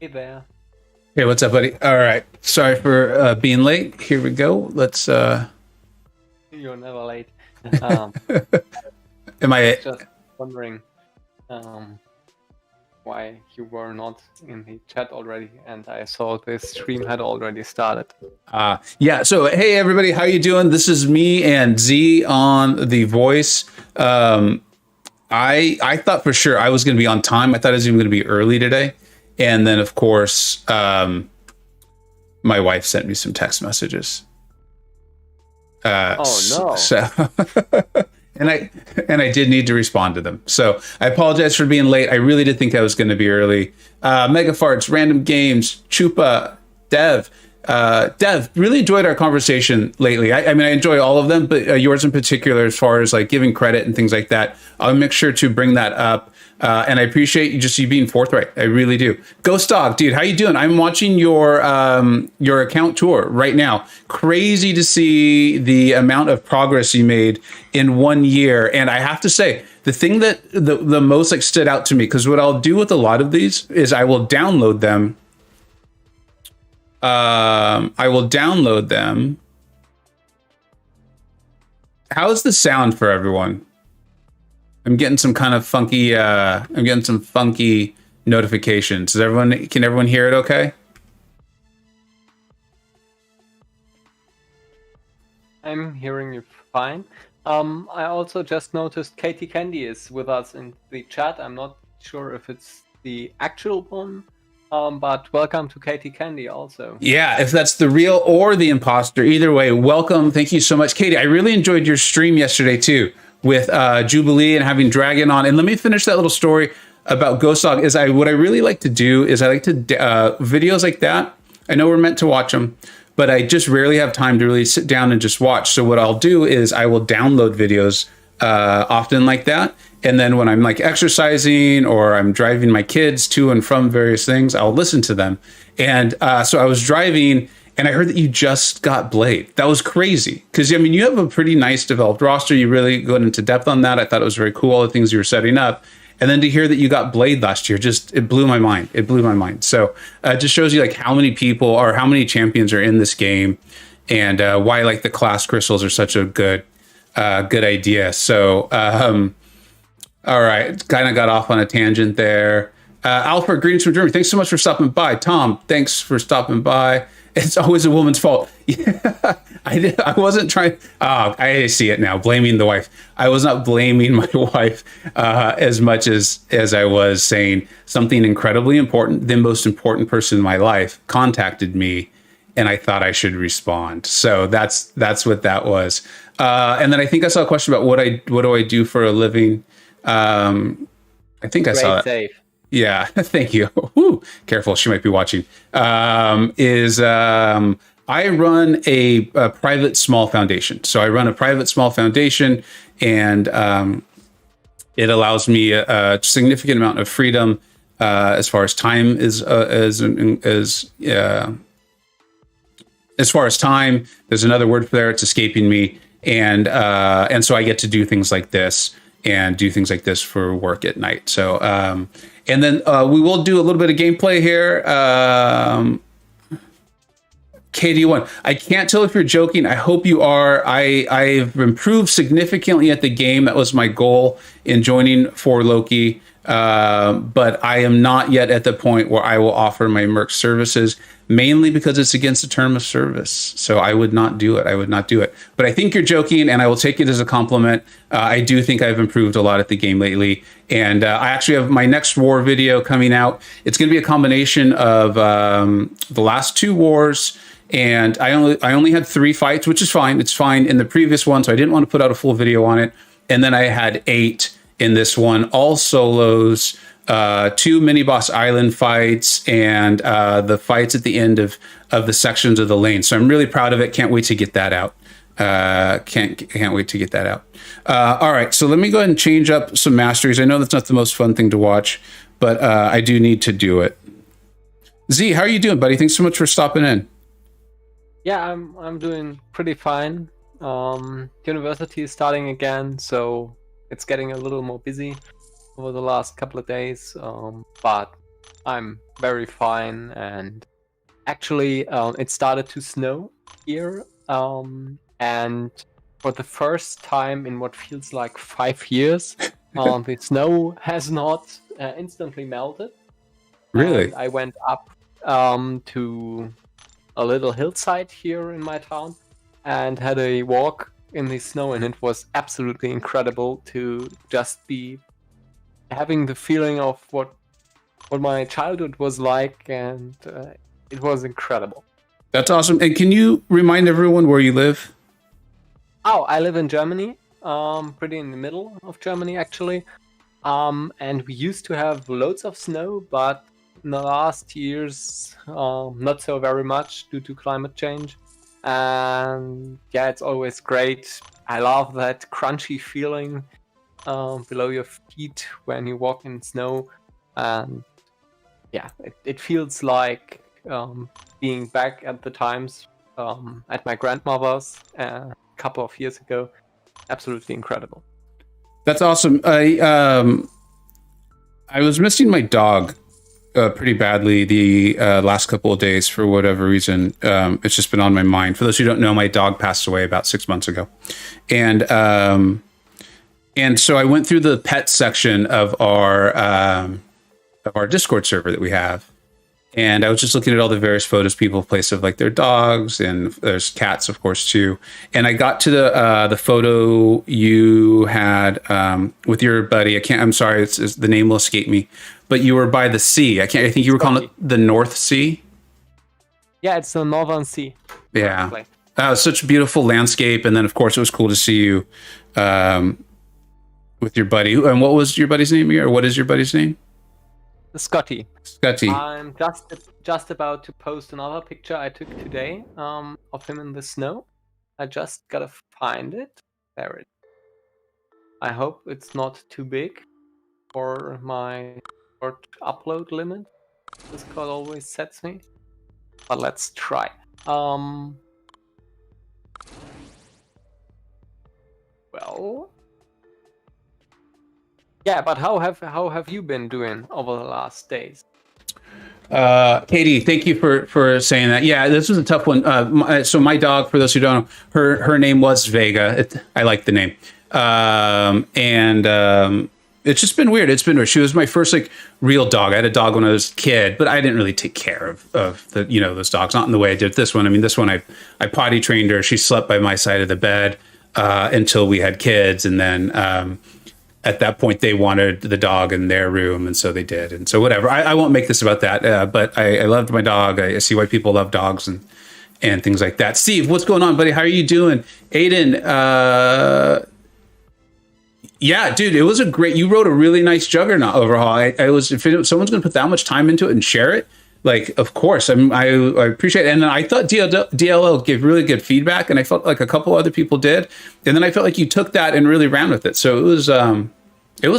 Hey there. Hey, what's up, buddy? All right. Sorry for being late. Here we go. Let's You're never late. Um, am I was I just wondering um, why you were not in the chat already, and I saw this stream had already started. yeah, so hey everybody, how you doing? This is me and Z on the voice. I thought for sure I was going to be on time. I thought I was even going to be early today. And then of course, my wife sent me some text messages. Oh no. So and I did need to respond to them. So I apologize for being late. I really did think I was going to be early. Mega Farts, Random Games, Chupa, Dev, really enjoyed our conversation lately. I mean, I enjoy all of them, but yours in particular, as far as like giving credit and things like that. I'll make sure to bring that up. And I appreciate you being forthright. I really do. Ghost Dog, dude, how you doing? I'm watching your account tour right now. Crazy to see the amount of progress you made in 1 year. And I have to say, the thing that the most like stood out to me, because what I'll do with a lot of these is I will download them. How's the sound for everyone? I'm getting some kind of funky. I'm getting some funky notifications. Can everyone hear it? Okay. I'm hearing you fine. I also just noticed Katie Candy is with us in the chat. I'm not sure if it's the actual one, but welcome to Katie Candy also. Yeah, if that's the real or the imposter, either way, welcome. Thank you so much, Katie. I really enjoyed your stream yesterday too, with Jubilee and having Dragon on. And let me finish that little story about Ghost Dog. What I really like to do is I like to videos like that. I know we're meant to watch them, but I just rarely have time to really sit down and just watch. So what I'll do is I will download videos often like that. And then when I'm like exercising or I'm driving my kids to and from various things, I'll listen to them. And so I was driving and I heard that you just got Blade. That was crazy. Because, I mean, you have a pretty nice developed roster. You really go into depth on that. I thought it was very cool, all the things you were setting up. And then to hear that you got Blade last year, it blew my mind. It blew my mind. So it just shows you like how many people or how many champions are in this game and why like the class crystals are such a good idea. So, all right, kind of got off on a tangent there. Alfred, greetings from Germany. Thanks so much for stopping by. Tom, thanks for stopping by. It's always a woman's fault. Yeah, I wasn't trying. Oh, I see it now. Blaming the wife. I was not blaming my wife as much as I was saying something incredibly important. The most important person in my life contacted me, and I thought I should respond. So that's what that was. And then I think I saw a question about what do I do for a living. I think I saw that. Save. Yeah, thank you. Woo, careful, she might be watching. I run a private small foundation. So I run a private small foundation, and it allows me a significant amount of freedom as far as time as far as time. There's another word for there; it's escaping me, and so I get to do things like this. And do things like this for work at night. So, and then we will do a little bit of gameplay here. KD1, I can't tell if you're joking. I hope you are. I've improved significantly at the game. That was my goal in joining for Loki. But I am not yet at the point where I will offer my merc services, mainly because it's against the term of service. So I would not do it. But I think you're joking, and I will take it as a compliment. I do think I've improved a lot at the game lately. And I actually have my next war video coming out. It's going to be a combination of the last two wars. And I only had 3 fights, which is fine. It's fine in the previous one, so I didn't want to put out a full video on it. And then I had 8 in this one, all solos, 2 mini boss island fights, and the fights at the end of the sections of the lane. So I'm really proud of it. Can't wait to get that out. Can't wait to get that out. All right, so let me go ahead and change up some masteries. I know that's not the most fun thing to watch, but I do need to do it. Z, how are you doing, buddy? Thanks so much for stopping in. Yeah, I'm doing pretty fine. University is starting again, so it's getting a little more busy over the last couple of days. But I'm very fine, and actually, it started to snow here, and for the first time in what feels like 5 years, the snow has not instantly melted, Really? and I went up to a little hillside here in my town and had a walk in the snow, and it was absolutely incredible to just be having the feeling of what my childhood was like, and it was incredible. That's awesome. And can you remind everyone where you live? Oh, I live in Germany, pretty in the middle of Germany actually, and we used to have loads of snow, but in the last years, not so very much due to climate change. And yeah, it's always great. I love that crunchy feeling below your feet when you walk in snow, and yeah, it feels like being back at the times at my grandmother's a couple of years ago. Absolutely incredible. That's awesome. I was missing my dog pretty badly the last couple of days for whatever reason. It's just been on my mind. For those who don't know, my dog passed away about 6 months ago, and so I went through the pet section of our Discord server that we have, and I was just looking at all the various photos people place of like their dogs, and there's cats, of course, too. And I got to the photo you had with your buddy. I'm sorry, it's the name will escape me, but you were by the sea. I think you were calling it the North Sea. Yeah, it's the Northern Sea. Yeah, such a beautiful landscape. And then, of course, it was cool to see you with your buddy. And what was your buddy's name here? Or what is your buddy's name? Scotty. Scotty. I'm just about to post another picture I took today of him in the snow. I just gotta find it. There it is. I hope it's not too big for my short upload limit Discord always sets me. But let's try. Well, yeah, but how have you been doing over the last days? Katie, thank you for saying that. Yeah, this was a tough one. So my dog, for those who don't know, her name was Vega. I like the name. It's just been weird. It's been weird. She was my first like real dog. I had a dog when I was a kid, but I didn't really take care of the those dogs, not in the way I did this one. I mean, this one I potty trained her. She slept by my side of the bed until we had kids, and then at that point they wanted the dog in their room, and so they did. And so whatever. I won't make this about that. But I loved my dog. I see why people love dogs and things like that. Steve, what's going on, buddy? How are you doing? Aiden. Yeah, dude, it was a great. You wrote a really nice Juggernaut overhaul. If someone's going to put that much time into it and share it, like, of course, I appreciate it. And then I thought DLL gave really good feedback, and I felt like a couple other people did. And then I felt like you took that and really ran with it. So it was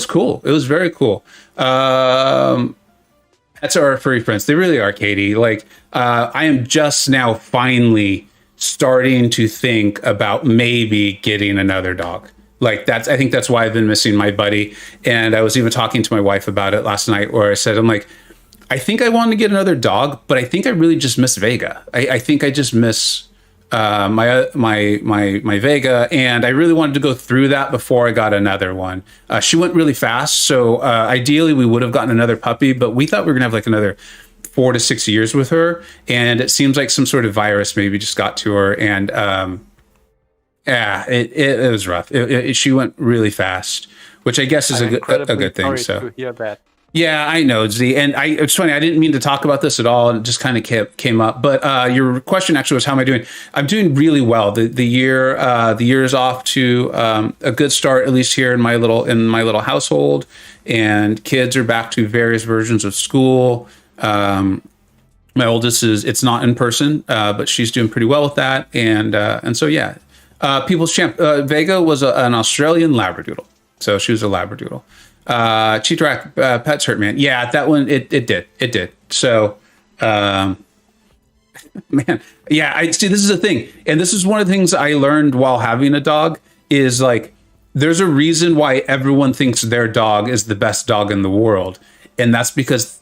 cool. It was very cool. That's our furry friends. They really are, Katie. Like, I am just now finally starting to think about maybe getting another dog. Like I think that's why I've been missing my buddy. And I was even talking to my wife about it last night, where I said, I'm like, I think I want to get another dog, but I think I really just miss Vega. I think I just miss my Vega, and I really wanted to go through that before I got another one. She went really fast, so ideally we would have gotten another puppy, but we thought we were gonna have like another 4 to 6 years with her, and it seems like some sort of virus maybe just got to her, and yeah, it was rough. She went really fast, which I guess is a good thing. So to hear that. Yeah, I know, Z. And it's funny, I didn't mean to talk about this at all, and it just kind of came up. But your question actually was, how am I doing? I'm doing really well. The year is off to a good start, at least here in my little household. And kids are back to various versions of school. My oldest it's not in person, but she's doing pretty well with that. And so yeah. People's champ Vega was an Australian Labradoodle, so she was a Labradoodle. Cheetrak Pets Hurt Man, yeah, that one it did. So, man, yeah, I see. This is the thing, and this is one of the things I learned while having a dog is like there's a reason why everyone thinks their dog is the best dog in the world, and that's because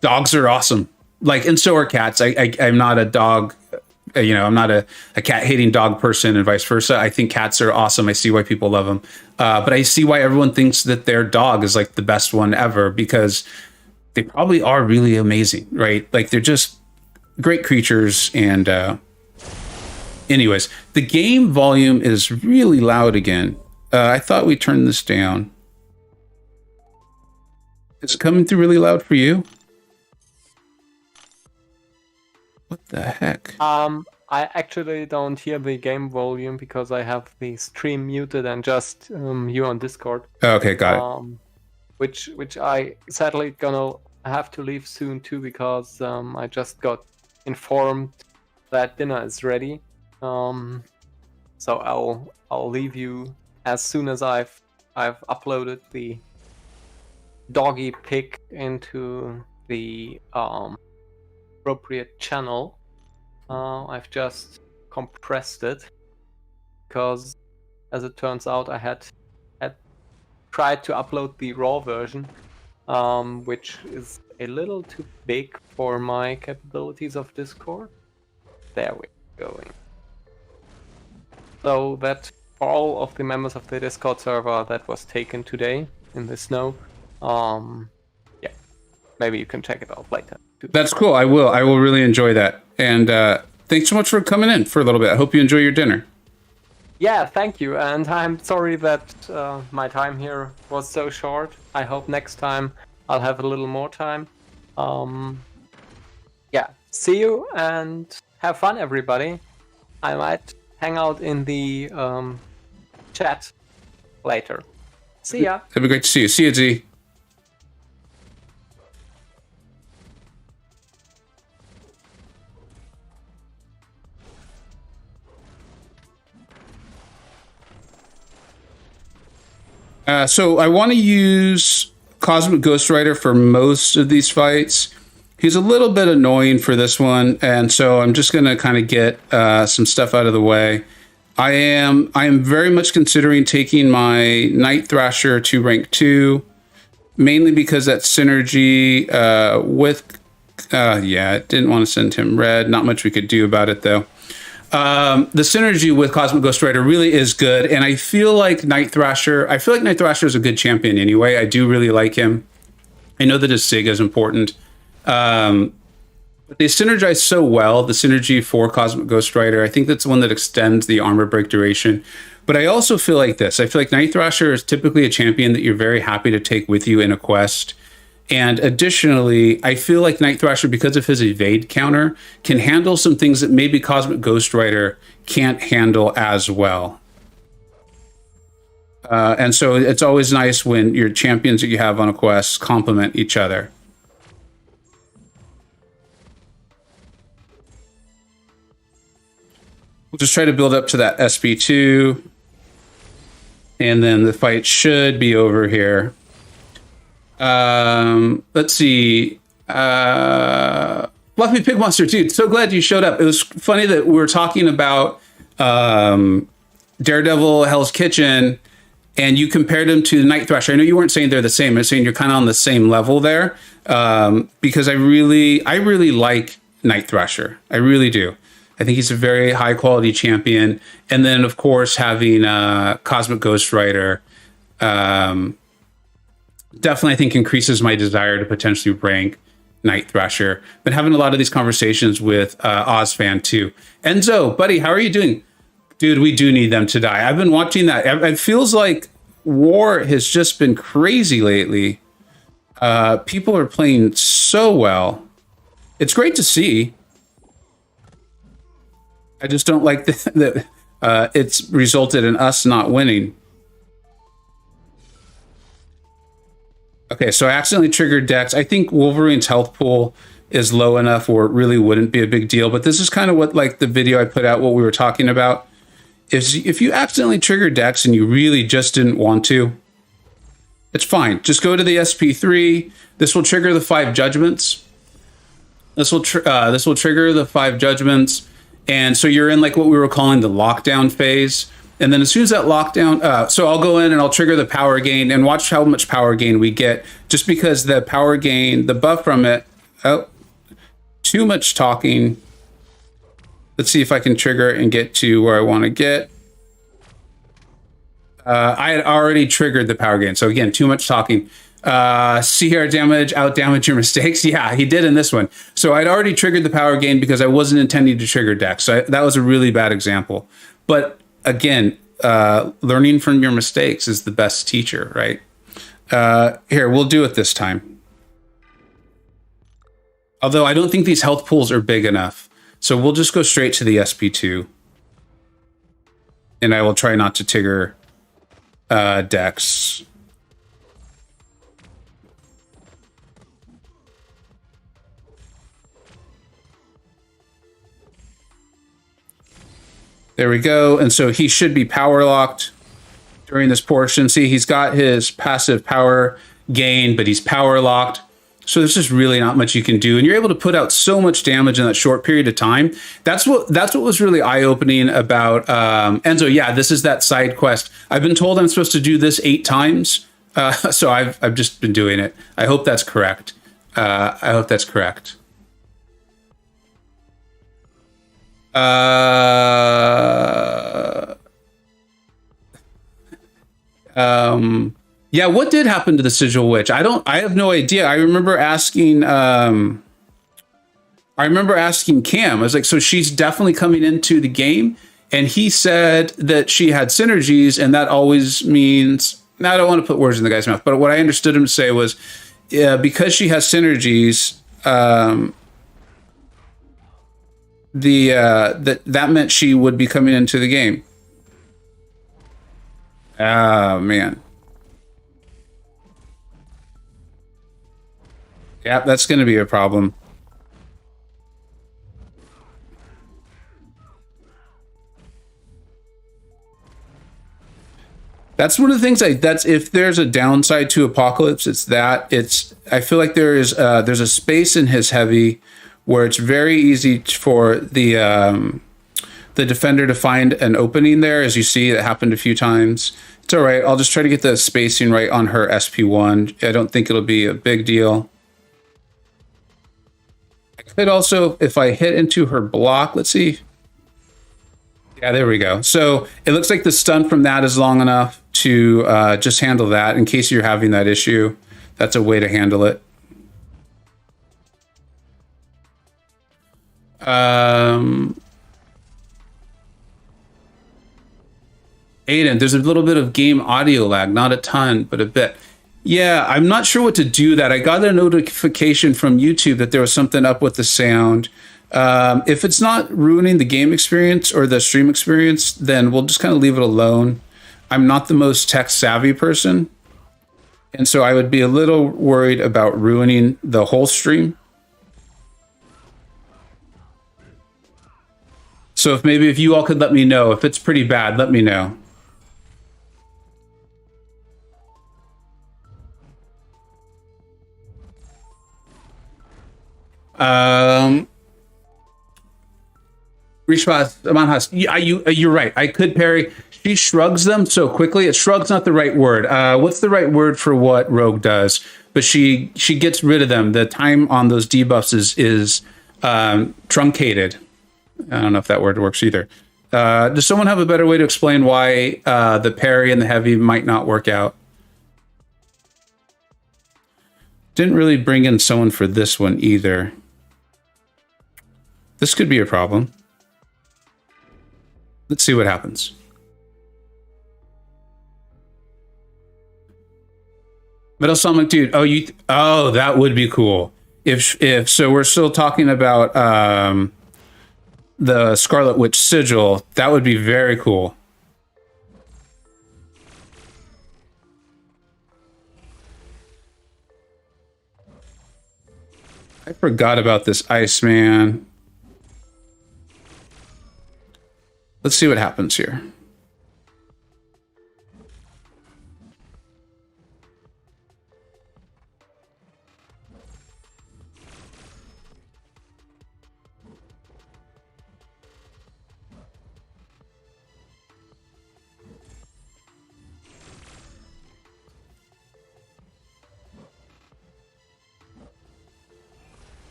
Dogs are awesome. Like, and so are cats. I'm not a dog, I'm not a cat hating dog person and vice versa. I think cats are awesome. I see why people love them. But I see why everyone thinks that their dog is like the best one ever, because they probably are really amazing, right? Like, they're just great creatures. And anyways, the game volume is really loud again. I thought we turned this down. Is it coming through really loud for you? What the heck? I actually don't hear the game volume because I have the stream muted and just you on Discord. Okay, got it. Which I sadly gonna have to leave soon too, because I just got informed that dinner is ready. So I'll leave you as soon as I've uploaded the doggy pic into the appropriate channel. I've just compressed it because, as it turns out, I had tried to upload the raw version, which is a little too big for my capabilities of Discord. There we go. So that for all of the members of the Discord server, that was taken today in the snow. Yeah, maybe you can check it out later. That's cool. I will really enjoy that. And thanks so much for coming in for a little bit. I hope you enjoy your dinner. Yeah, thank you. And I'm sorry that my time here was so short. I hope next time I'll have a little more time. Yeah, see you and have fun, everybody. I might hang out in the chat later. See ya. It'd be great to see you. See you, Z. So I want to use Cosmic Ghost Rider for most of these fights. He's a little bit annoying for this one, and so I'm just going to kind of get some stuff out of the way. I am very much considering taking my Night Thrasher to rank 2, mainly because that synergy with... yeah, didn't want to send him red. Not much we could do about it, though. The synergy with Cosmic Ghost Rider really is good, and I feel like Night Thrasher is a good champion anyway. I do really like him. I know that his SIG is important. But they synergize so well, the synergy for Cosmic Ghost Rider. I think that's the one that extends the armor break duration. But I also feel like this. I feel like Night Thrasher is typically a champion that you're very happy to take with you in a quest. And additionally, I feel like Night Thrasher, because of his evade counter, can handle some things that maybe Cosmic Ghost Rider can't handle as well. And so it's always nice when your champions that you have on a quest complement each other. We'll just try to build up to that SP2. And then the fight should be over here. Let's see. Fluffy Pig Monster, dude, so glad you showed up. It was funny that we were talking about Daredevil Hell's Kitchen, and you compared him to Night Thrasher. I know you weren't saying they're the same. I'm saying you're kind of on the same level there, because I really like Night Thrasher. I really do. I think he's a very high quality champion. And then, of course, having Cosmic Ghost Rider definitely, I think, increases my desire to potentially rank Night Thrasher. Been having a lot of these conversations with Ozfan too. Enzo, buddy, how are you doing? Dude, we do need them to die. I've been watching that. It feels like War has just been crazy lately. People are playing so well. It's great to see. I just don't like that it's resulted in us not winning. Okay, so I accidentally triggered Dex. I think Wolverine's health pool is low enough where it really wouldn't be a big deal. But this is kind of what, like, the video I put out, what we were talking about. If you accidentally trigger Dex and you really just didn't want to, it's fine. Just go to the SP3. This will trigger the 5 judgments. This will trigger the 5 judgments. And so you're in, like, what we were calling the lockdown phase. And then as soon as that lockdown, so I'll go in and I'll trigger the power gain and watch how much power gain we get, just because the power gain, the buff from it, Oh, too much talking. Let's see if I can trigger and get to where I want to get. I had already triggered the power gain. So again, too much talking. CR damage, out damage your mistakes. Yeah, he did in this one. So I'd already triggered the power gain because I wasn't intending to trigger Dex. So that was a really bad example. But again, learning from your mistakes is the best teacher, right? Here, we'll do it this time. Although I don't think these health pools are big enough. So we'll just go straight to the SP2. And I will try not to trigger Dex. There we go. And so he should be power locked during this portion. See, he's got his passive power gain, but he's power locked. So there's just really not much you can do. And you're able to put out so much damage in that short period of time. That's what was really eye-opening about Enzo. Yeah, this is that side quest. I've been told I'm supposed to do this 8 times. So I've just been doing it. I hope that's correct. I hope that's correct. Yeah, what did happen to the Sigil Witch? I have no idea. I remember asking Cam. I was like, so she's definitely coming into the game? And he said that she had synergies, and that always means, now I don't want to put words in the guy's mouth, but what I understood him to say was, yeah, because she has synergies, that meant she would be coming into the game. Oh, man. Yeah, that's going to be a problem. That's one of the things that's if there's a downside to Apocalypse, it's that I feel like there's a space in his heavy where it's very easy for the defender to find an opening there. As you see, it happened a few times. It's all right. I'll just try to get the spacing right on her SP1. I don't think it'll be a big deal. I could also, if I hit into her block, let's see. Yeah, there we go. So it looks like the stun from that is long enough to just handle that in case you're having that issue. That's a way to handle it. Aiden, there's a little bit of game audio lag, not a ton, but a bit. Yeah, I'm not sure what to do that. I got a notification from YouTube that there was something up with the sound. If it's not ruining the game experience or the stream experience, then we'll just kind of leave it alone. I'm not the most tech savvy person, and so I would be a little worried about ruining the whole stream. So if you all could let me know if it's pretty bad, let me know. You're right. I could parry. She shrugs them so quickly. Shrug's not the right word. What's the right word for what Rogue does? But she gets rid of them. The time on those debuffs is truncated. I don't know if that word works either. Does someone have a better way to explain why the parry and the heavy might not work out? Didn't really bring in someone for this one either. This could be a problem. Let's see what happens. Metal Sonic Dude. Oh, that would be cool. If so, we're still talking about the Scarlet Witch sigil. That would be very cool. I forgot about this Iceman. Let's see what happens here.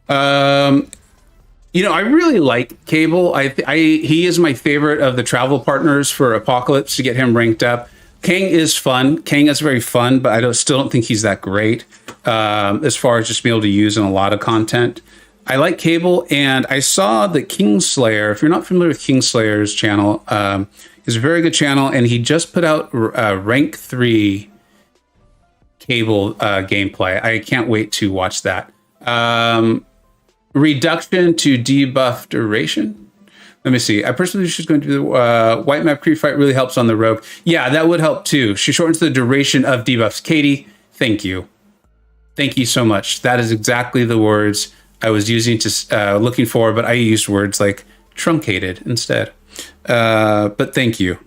Um, I really like Cable. He is my favorite of the travel partners for Apocalypse to get him ranked up. Kang is fun. Kang is very fun, but still don't think he's that great as far as just being able to use in a lot of content. I like Cable, and I saw that Kingslayer. If you're not familiar with Kingslayer's channel, he's a very good channel, and he just put out rank 3 Cable gameplay. I can't wait to watch that. Reduction to debuff duration. Let me see. I personally she's going to do the white map creep fight really helps on the rogue. Yeah, that would help too. She shortens the duration of debuffs. Katie, thank you. Thank you so much. That is exactly the words I was using to looking for, but I used words like truncated instead. But thank you.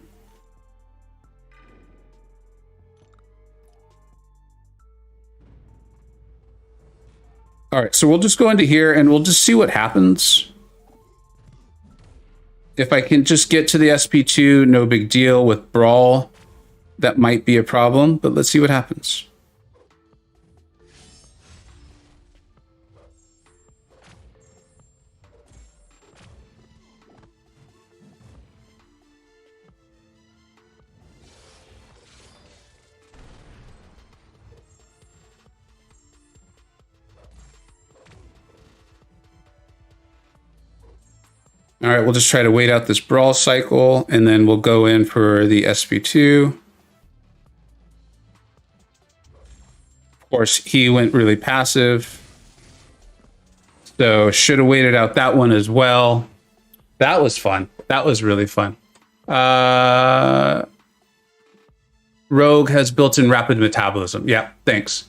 All right, so we'll just go into here and we'll just see what happens. If I can just get to the SP2, no big deal. With Brawl, that might be a problem, but let's see what happens. All right, we'll just try to wait out this Brawl cycle, and then we'll go in for the SP2. Of course, he went really passive. So should have waited out that one as well. That was fun. That was really fun. Rogue has built-in rapid metabolism. Yeah, thanks.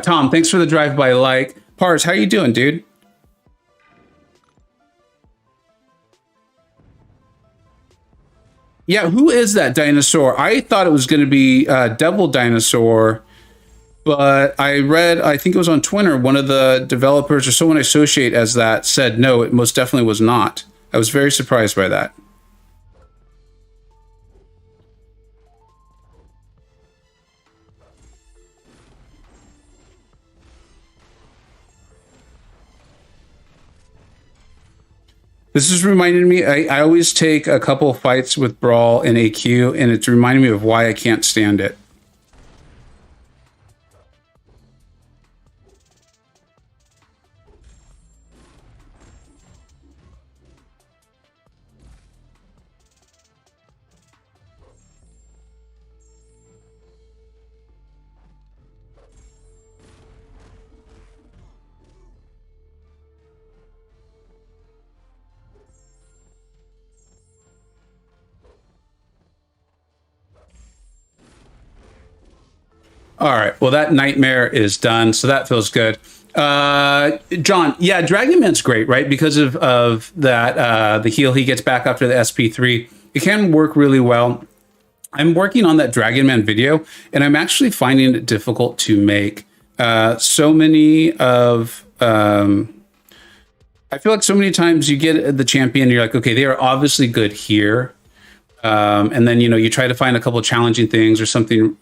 Tom, thanks for the drive-by like. Pars, how you doing, dude? Yeah, who is that dinosaur? I thought it was going to be Devil Dinosaur, but I think it was on Twitter, one of the developers or someone I associate as that said, no, it most definitely was not. I was very surprised by that. This is reminding me, I always take a couple of fights with Brawl in AQ, and it's reminding me of why I can't stand it. All right. Well, that nightmare is done, so that feels good. John, yeah, Dragon Man's great, right? Because of that, the heal he gets back after the SP3, it can work really well. I'm working on that Dragon Man video, and I'm actually finding it difficult to make. So many of, I feel like so many times you get the champion, you're like, okay, they are obviously good here. And then, you try to find a couple of challenging things or something.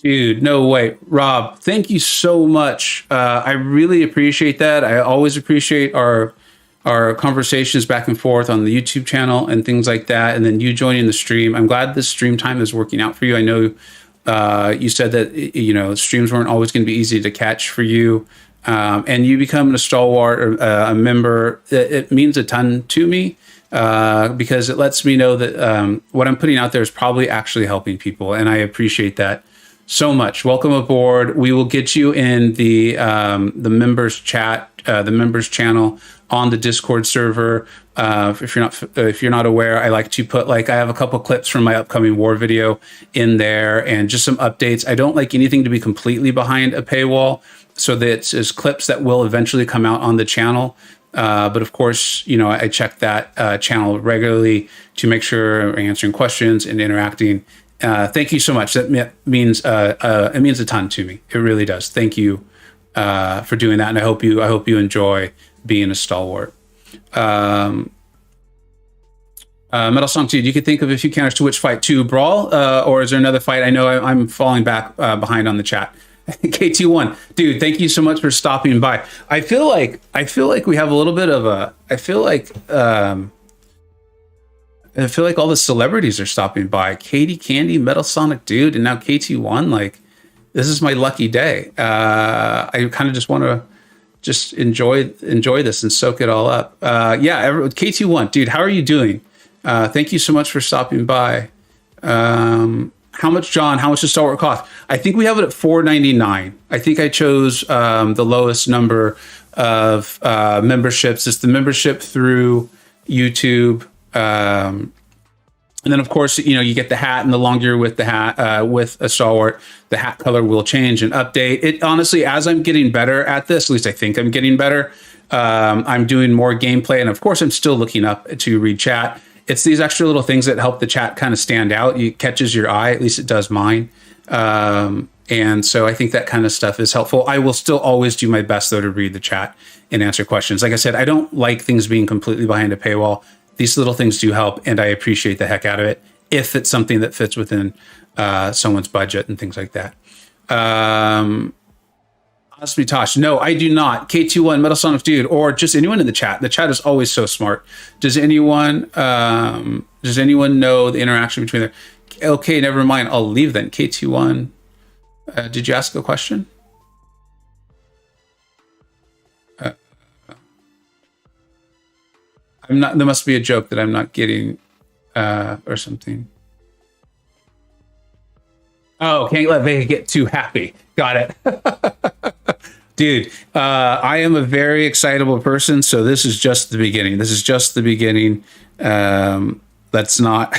Dude, no way. Rob, thank you so much. I really appreciate that. I always appreciate our conversations back and forth on the YouTube channel and things like that. And then you joining the stream. I'm glad this stream time is working out for you. I know you said that, streams weren't always going to be easy to catch for you. And you becoming a stalwart or a member, it means a ton to me. Because it lets me know that what I'm putting out there is probably actually helping people. And I appreciate that so much. Welcome aboard. We will get you in the members chat, the members channel on the Discord server. If you're not aware, I like to put I have a couple clips from my upcoming war video in there and just some updates. I don't like anything to be completely behind a paywall, so that it's clips that will eventually come out on the channel. But of course, I check that channel regularly to make sure I'm answering questions and interacting. Thank you so much. That means it means a ton to me. It really does. Thank you for doing that, and I hope you enjoy being a stalwart. Metal Song Dude, you could think of a few counters to which fight, to Brawl, or is there another fight? I know I'm falling back behind on the chat. KT1, dude, thank you so much for stopping by. I feel like we have a little bit of a. I feel like all the celebrities are stopping by. Katie Candy, Metal Sonic Dude, and now KT1. Like, this is my lucky day. I kind of just want to just enjoy this and soak it all up. Yeah, KT1, dude, how are you doing? Thank you so much for stopping by. How much, John? How much does Starwood cost? I think we have it at $4.99. I think I chose the lowest number of memberships. It's the membership through YouTube. And then, of course, you get the hat, and the longer you're with the hat, with a Starwood, the hat color will change and update. It honestly, as I'm getting better at this, at least I think I'm getting better. I'm doing more gameplay, and of course, I'm still looking up to read chat. It's these extra little things that help the chat kind of stand out. It catches your eye, at least it does mine. And so I think that kind of stuff is helpful. I will still always do my best, though, to read the chat and answer questions. Like I said, I don't like things being completely behind a paywall. These little things do help, and I appreciate the heck out of it if it's something that fits within someone's budget and things like that. Tosh, no, I do not. K21, Metal Sonic Dude, or just anyone in the chat. The chat is always so smart. Does anyone know the interaction between there? Okay, never mind. I'll leave then. K21, did you ask a question? I'm not. There must be a joke that I'm not getting, or something. Oh, can't let Vega get too happy. Got it. Dude, I am a very excitable person, so this is just the beginning. This is just the beginning. That's not...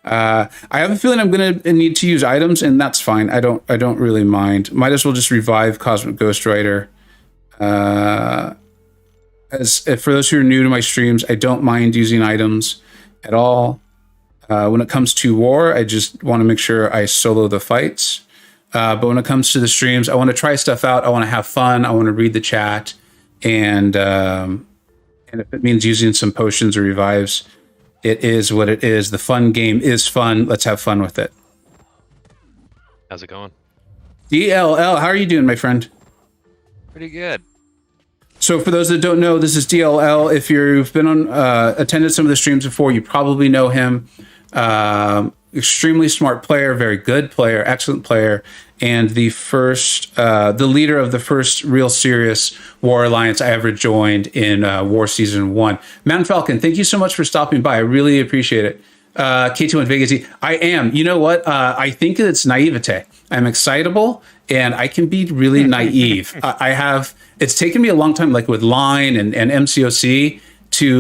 I have a feeling I'm going to need to use items, and that's fine. I don't really mind. Might as well just revive Cosmic Ghost Rider. For those who are new to my streams, I don't mind using items at all. When it comes to war, I just want to make sure I solo the fights. But when it comes to the streams, I want to try stuff out. I want to have fun. I want to read the chat. And if it means using some potions or revives, it is what it is. The fun game is fun. Let's have fun with it. How's it going? DLL, how are you doing, my friend? Pretty good. So for those that don't know, this is DLL. If you've been on attended some of the streams before, you probably know him. Extremely smart player, very good player, excellent player, and the leader of the first real serious War Alliance I ever joined in War Season 1. Mountain Falcon, thank you so much for stopping by. I really appreciate it. K2 and Vega Z, I am. You know what? I think it's naivete. I'm excitable, and I can be really naive. It's taken me a long time, like with Line and MCOC,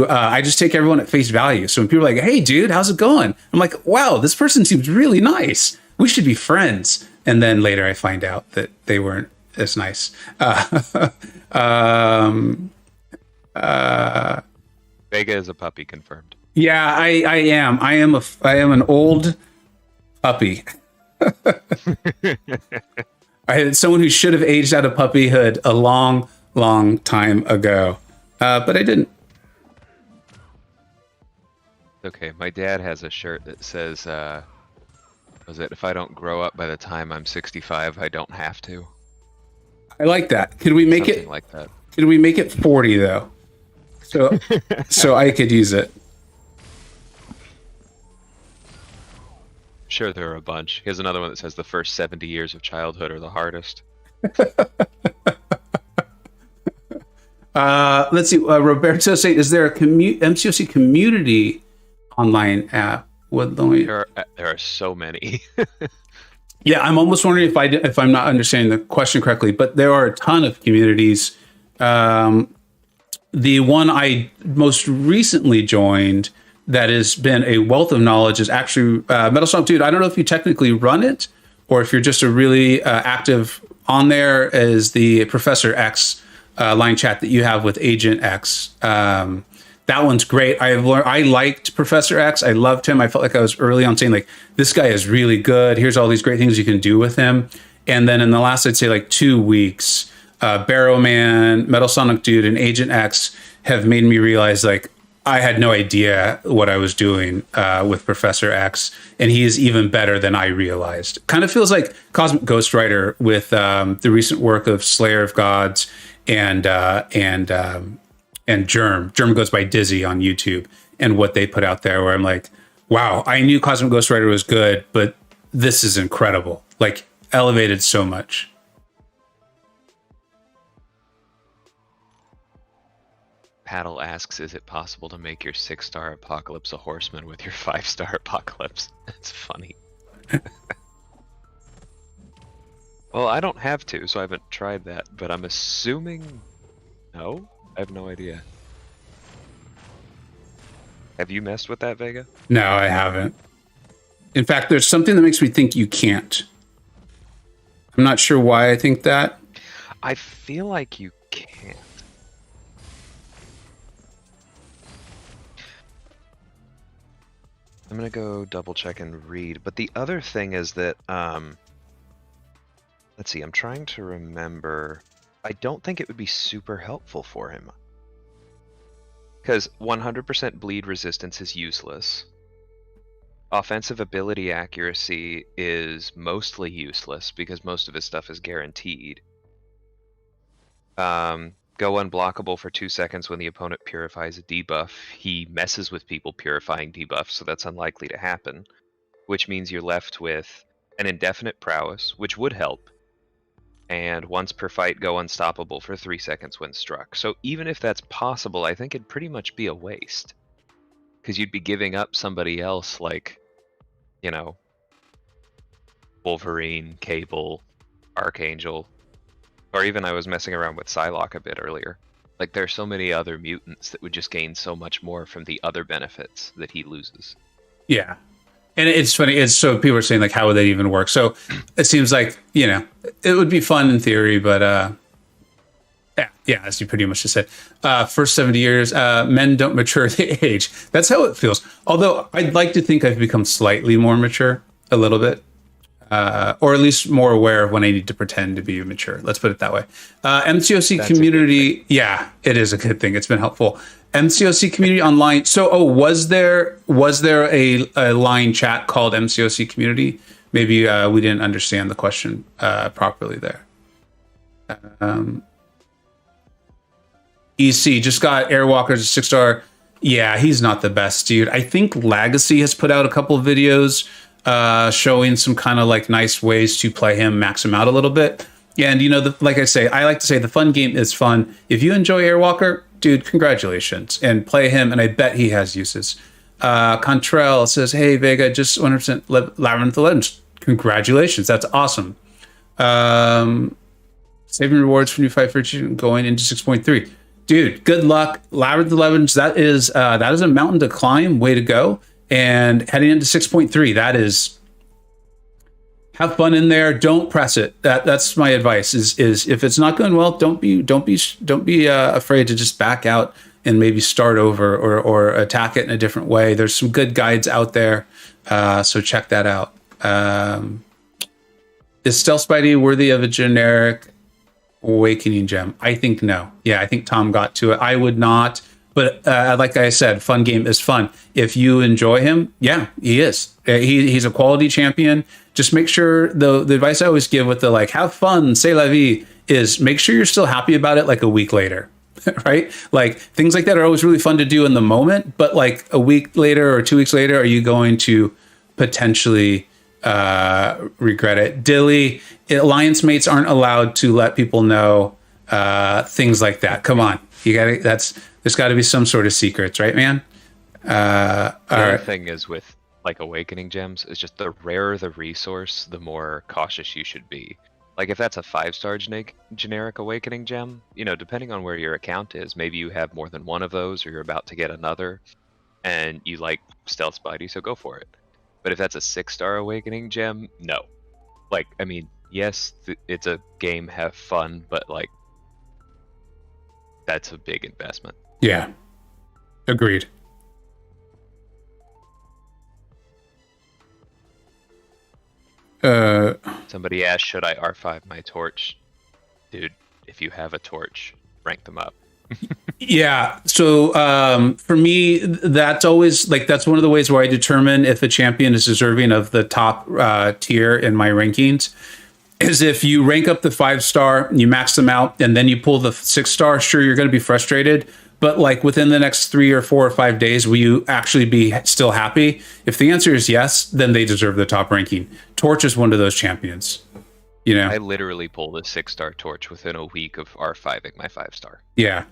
I just take everyone at face value. So when people are like, hey, dude, how's it going? I'm like, wow, this person seems really nice. We should be friends. And then later I find out that they weren't as nice. Vega is a puppy, confirmed. Yeah, I am. I am an old puppy. I had someone who should have aged out of puppyhood a long, long time ago. But I didn't. Okay, my dad has a shirt that says, if I don't grow up by the time I'm 65, I don't have to. I like that. Could we make Something it like that? Could we make it 40 though? So I could use it. Sure, there are a bunch. Here's another one that says the first 70 years of childhood are the hardest. Let's see. Roberto saying, is there a MCOC community online app? There are so many. Yeah, I'm almost wondering if I'm not understanding the question correctly, but there are a ton of communities. The one I most recently joined that has been a wealth of knowledge is actually Metal Stomp Dude. I don't know if you technically run it or if you're just a really active on there as the Professor X line chat that you have with Agent X. That one's great. I liked Professor X. I loved him. I felt like I was early on saying, like, this guy is really good. Here's all these great things you can do with him. And then in the last, I'd say, like 2 weeks, Barrowman, Metal Sonic Dude, and Agent X have made me realize, like, I had no idea what I was doing with Professor X, and he is even better than I realized. Kind of feels like Cosmic Ghost Rider with the recent work of Slayer of Gods and Germ. Germ goes by Dizzy on YouTube, and what they put out there, where I'm like, wow, I knew Cosmic Ghost Rider was good, but this is incredible. Like, elevated so much. Paddle asks, is it possible to make your 6-star Apocalypse a horseman with your 5-star Apocalypse? That's funny. Well, I don't have to, so I haven't tried that, but I'm assuming no? I have no idea. Have you messed with that, Vega? No, I haven't. In fact, there's something that makes me think you can't. I'm not sure why I think that. I feel like you can't. I'm gonna go double check and read, but the other thing is that, let's see, I'm trying to remember. I don't think it would be super helpful for him. Because 100% bleed resistance is useless. Offensive ability accuracy is mostly useless because most of his stuff is guaranteed. Go unblockable for 2 seconds when the opponent purifies a debuff. He messes with people purifying debuffs, so that's unlikely to happen. Which means you're left with an indefinite prowess, which would help. And once per fight, go unstoppable for 3 seconds when struck. So even if that's possible, I think it'd pretty much be a waste. Because you'd be giving up somebody else like, you know, Wolverine, Cable, Archangel, or even I was messing around with Psylocke a bit earlier. Like, there's so many other mutants that would just gain so much more from the other benefits that he loses. Yeah. And it's funny. It's so people are saying, like, how would that even work? So it seems like, you know, it would be fun in theory, but yeah, as you pretty much just said, first 70 years, men don't mature at the age. That's how it feels. Although I'd like to think I've become slightly more mature, a little bit. Or at least more aware of when I need to pretend to be mature. Let's put it that way. MCOC That's community, yeah, it is a good thing. It's been helpful. MCOC community online. So, was there a line chat called MCOC community? Maybe we didn't understand the question properly there. EC just got Airwalker's a 6-star. Yeah, he's not the best, dude. I think Legacy has put out a couple of videos showing some kind of like nice ways to play him, max him out a little bit. And, you know, like I say, I like to say the fun game is fun. If you enjoy Airwalker, dude, congratulations, and play him. And I bet he has uses. Contrail says, hey, Vega, just 100% Labyrinth of Legends. Congratulations. That's awesome. Saving rewards for new 5 going into 6.3. Dude, good luck. Labyrinth of Legends, that is a mountain to climb. Way to go. And heading into 6.3, that is, have fun in there. Don't press it. That's my advice. Is if it's not going well, don't be afraid to just back out and maybe start over or attack it in a different way. There's some good guides out there, so check that out. Is Stealth Spidey worthy of a generic Awakening Gem? I think no. Yeah, I think Tom got to it. I would not. But like I said, fun game is fun. If you enjoy him, yeah, he is. He's a quality champion. Just make sure the advice I always give with the like, have fun, c'est la vie, is make sure you're still happy about it like a week later, right? Like things like that are always really fun to do in the moment. But like a week later or 2 weeks later, are you going to potentially regret it? Dilly, alliance mates aren't allowed to let people know things like that. Come on, there's got to be some sort of secrets, right, man? The other thing is with like Awakening Gems is just the rarer the resource, the more cautious you should be. Like if that's a 5-star generic Awakening Gem, you know, depending on where your account is, maybe you have more than one of those or you're about to get another and you like Stealth Spidey, so go for it. But if that's a 6-star Awakening Gem, no. Like, I mean, yes, it's a game, have fun, but like that's a big investment. Yeah. Agreed. Somebody asked, should I R5 my torch? Dude, if you have a torch, rank them up. Yeah. So for me, that's always like that's one of the ways where I determine if a champion is deserving of the top tier in my rankings. Is if you rank up the 5-star, you max them out, and then you pull the 6-star. Sure, you're going to be frustrated, but like within the next 3 or 4 or 5 days, will you actually be still happy? If the answer is yes, then they deserve the top ranking. Torch is one of those champions. You know, I literally pulled a 6-star Torch within a week of R5ing my 5-star. yeah,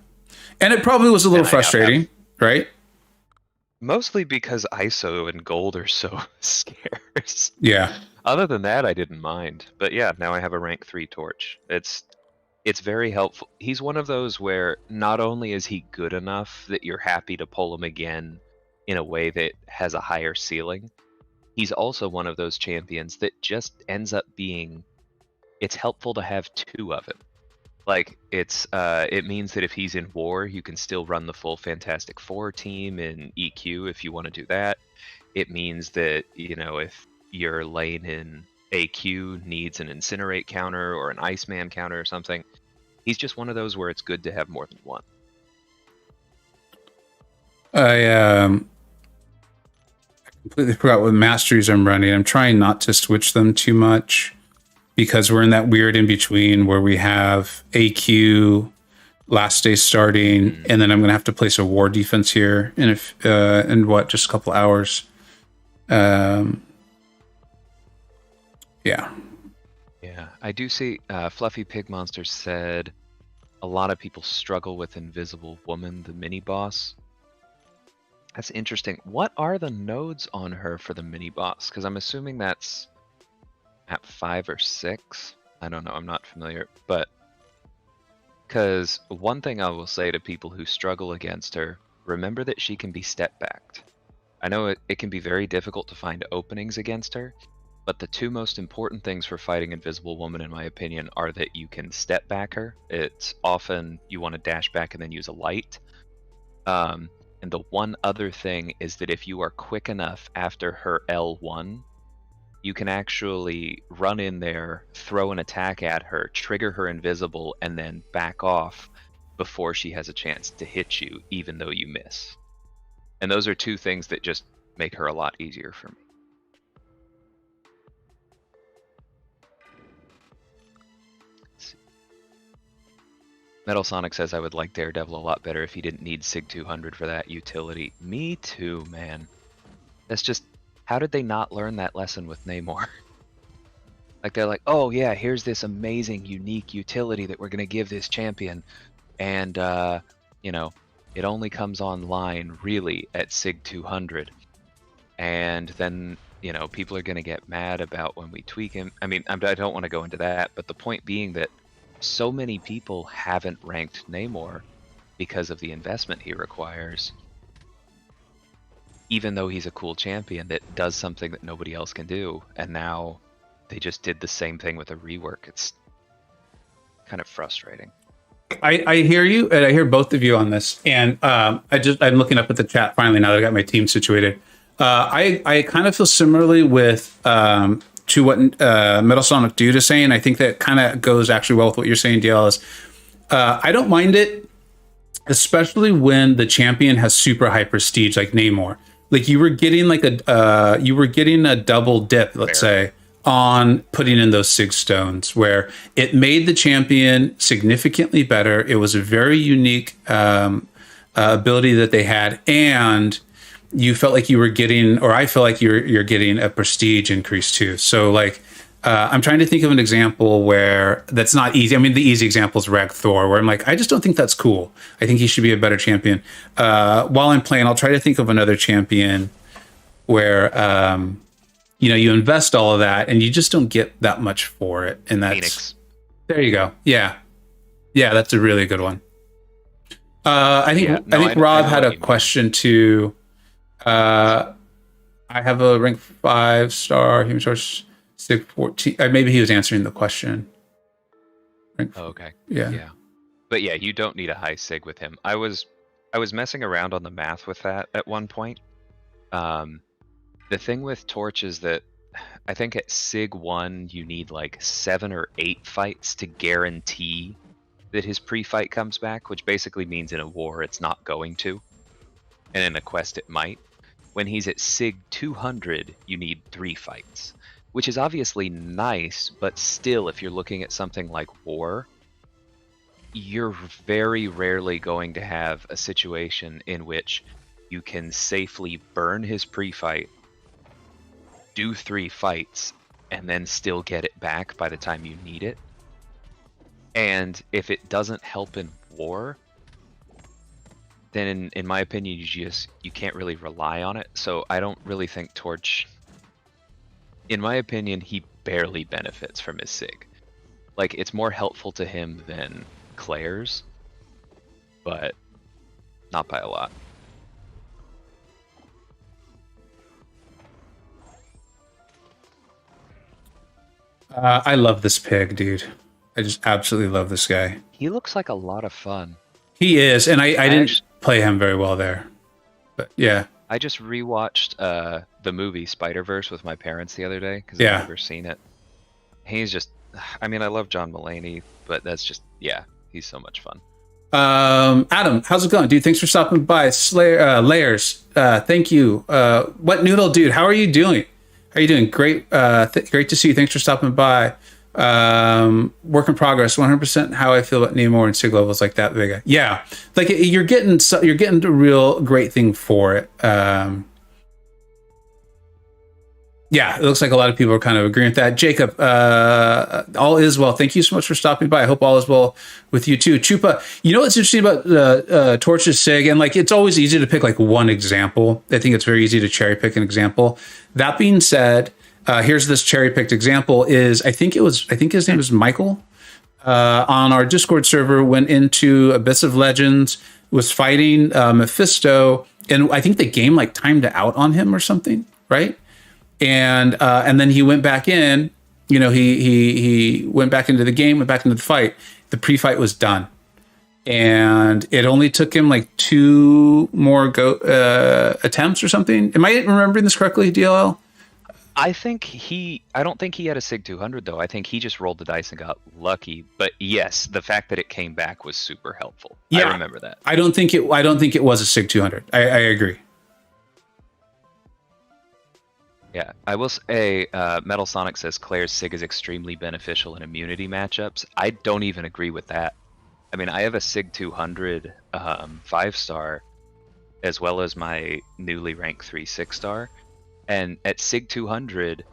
and it probably was a little frustrating, right? Mostly because ISO and gold are so scarce. Yeah. Other than that, I didn't mind. But yeah, now I have a rank 3 Torch. It's very helpful. He's one of those where not only is he good enough that you're happy to pull him again in a way that has a higher ceiling, he's also one of those champions that just ends up being, it's helpful to have 2 of him. Like, it means that if he's in war, you can still run the full Fantastic Four team in EQ if you want to do that. It means that, you know, if your lane in AQ needs an Incinerate counter or an Iceman counter or something, he's just one of those where it's good to have more than one. I completely forgot what masteries I'm running. I'm trying not to switch them too much, because we're in that weird in between where we have AQ last day starting, and then I'm going to have to place a war defense here in just a couple hours. Yeah. Yeah, I do see Fluffy Pig Monster said a lot of people struggle with Invisible Woman, the mini boss. That's interesting. What are the nodes on her for the mini boss? Because I'm assuming that's at 5 or 6. I don't know, I'm not familiar, but because one thing I will say to people who struggle against her, remember that she can be step backed. I know it can be very difficult to find openings against her, but the 2 most important things for fighting Invisible Woman, in my opinion, are that you can step back her. It's often you want to dash back and then use a light. And the one other thing is that if you are quick enough after her L1, you can actually run in there, throw an attack at her, trigger her invisible, and then back off before she has a chance to hit you, even though you miss. And those are 2 things that just make her a lot easier for me. Metal Sonic says I would like Daredevil a lot better if he didn't need Sig 200 for that utility. Me too, man. That's just, how did they not learn that lesson with Namor? Like, they're like, oh yeah, here's this amazing, unique utility that we're going to give this champion. And, you know, it only comes online, really, at Sig 200. And then, you know, people are going to get mad about when we tweak him. I mean, I don't want to go into that, but the point being that so many people haven't ranked Namor because of the investment he requires, even though he's a cool champion that does something that nobody else can do. And now they just did the same thing with a rework. It's kind of frustrating. I hear you, and I hear both of you on this. And I'm looking up at the chat finally now that I got my team situated. I kind of feel similarly with to what Metal Sonic Dude is saying. I think that kind of goes actually well with what you're saying, DL. Is I don't mind it, especially when the champion has super high prestige, like Namor. Like you were getting a double dip, let's say, on putting in those 6 stones, where it made the champion significantly better. It was a very unique ability that they had, and you felt like you were getting, or I feel like you're getting a prestige increase too. So like, I'm trying to think of an example where that's not easy. I mean, the easy example is Rag Thor, where I'm like, I just don't think that's cool. I think he should be a better champion. While I'm playing, I'll try to think of another champion where, you know, you invest all of that and you just don't get that much for it. And that's Phoenix. There you go. Yeah. Yeah, that's a really good one. I think Rob had a question too. I have a rank 5-star human source Sig 14. Maybe he was answering the question. Okay. Yeah. But yeah, you don't need a high Sig with him. I was messing around on the math with that at one point. The thing with Torch is that I think at Sig 1 you need like 7 or 8 fights to guarantee that his pre-fight comes back, which basically means in a war it's not going to, and in a quest it might. When he's at Sig 200, you need 3 fights, which is obviously nice, but still, if you're looking at something like war, you're very rarely going to have a situation in which you can safely burn his pre-fight, do 3 fights, and then still get it back by the time you need it. And if it doesn't help in war, then in my opinion, you can't really rely on it. So I don't really think Torch, in my opinion, he barely benefits from his Sig. Like, it's more helpful to him than Claire's, but not by a lot. I love this pig, dude. I just absolutely love this guy. He looks like a lot of fun. He is, and I didn't play him very well there. But yeah. I just rewatched the movie Spider-Verse with my parents the other day because Yeah. I've never seen it. He's just, I mean, I love John Mulaney, but that's just, yeah, he's so much fun. Adam, how's it going, dude? Thanks for stopping by. Slayer, Layers, thank you. What Noodle, dude? How are you doing? How are you doing? Great, great to see you. Thanks for stopping by. Work in progress. 100% how I feel about Namor and Sig levels like that, Vega. Yeah, like you're getting a real great thing for it. Yeah, it looks like a lot of people are kind of agreeing with that. Jacob, all is well. Thank you so much for stopping by. I hope all is well with you too. Chupa, you know what's interesting about Torch's Sig? And like, it's always easy to pick like one example. I think it's very easy to cherry pick an example. That being said, here's this cherry picked example is, I think his name is Michael, on our Discord server, went into Abyss of Legends, was fighting Mephisto, and I think the game like timed out on him or something, right? And then he went back in, you know, he went back into the game, went back into the fight. The pre-fight was done. And it only took him like 2 more attempts or something. Am I remembering this correctly, DLL? I don't think he had a Sig 200 though. I think he just rolled the dice and got lucky. But yes, the fact that it came back was super helpful. Yeah, I remember that. I don't think it was a Sig 200. I agree. Yeah, I will say, Metal Sonic says Claire's Sig is extremely beneficial in immunity matchups. I don't even agree with that. I mean, I have a Sig 200 5-star, as well as my newly ranked 3 6-star. And at Sig 200,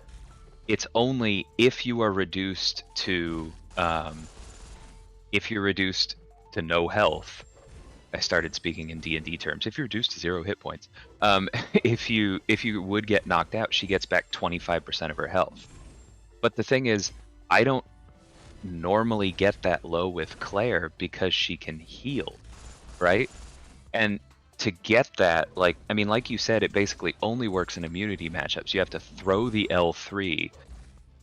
it's only if you are reduced to no health. I started speaking in D&D terms. If you're reduced to 0 hit points, if you would get knocked out, she gets back 25% of her health. But the thing is, I don't normally get that low with Claire because she can heal, right? And to get that, like, I mean, like you said, it basically only works in immunity matchups. You have to throw the L3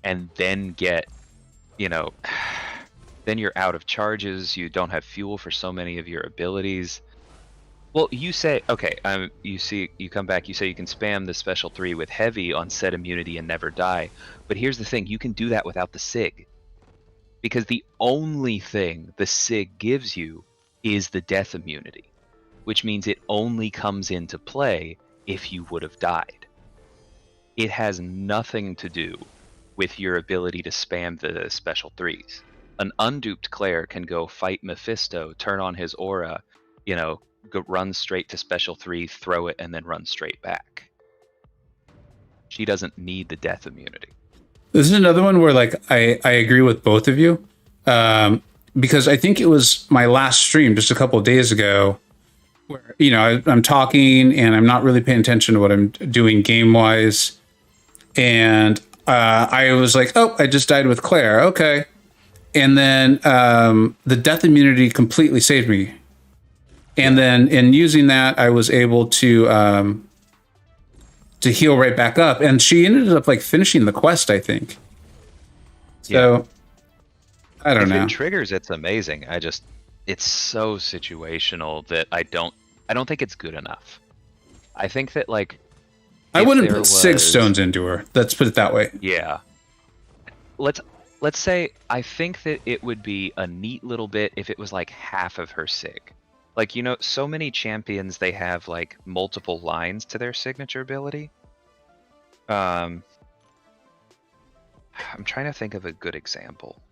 and then get, you know, then you're out of charges. You don't have fuel for so many of your abilities. Well, you say, okay, you come back, you say you can spam the special 3 with heavy on set immunity and never die. But here's the thing, you can do that without the Sig. Because the only thing the Sig gives you is the death immunity, which means it only comes into play if you would have died. It has nothing to do with your ability to spam the special 3s. An unduped Claire can go fight Mephisto, turn on his aura, you know, run straight to special 3, throw it, and then run straight back. She doesn't need the death immunity. This is another one where like I agree with both of you, because I think it was my last stream just a couple of days ago where, you know, I'm talking and I'm not really paying attention to what I'm doing game wise, and I was like, oh, I just died with Claire, okay. And then the death immunity completely saved me. And then in using that, I was able to heal right back up. And she ended up like finishing the quest, I think. So, yeah. I don't know. If it triggers, it's amazing. It's so situational that I don't think it's good enough. I think that like... I wouldn't put 6 stones into her. Let's put it that way. Yeah. let's say I think that it would be a neat little bit if it was like half of her sig. Like, you know, so many champions, they have like multiple lines to their signature ability. I'm trying to think of a good example.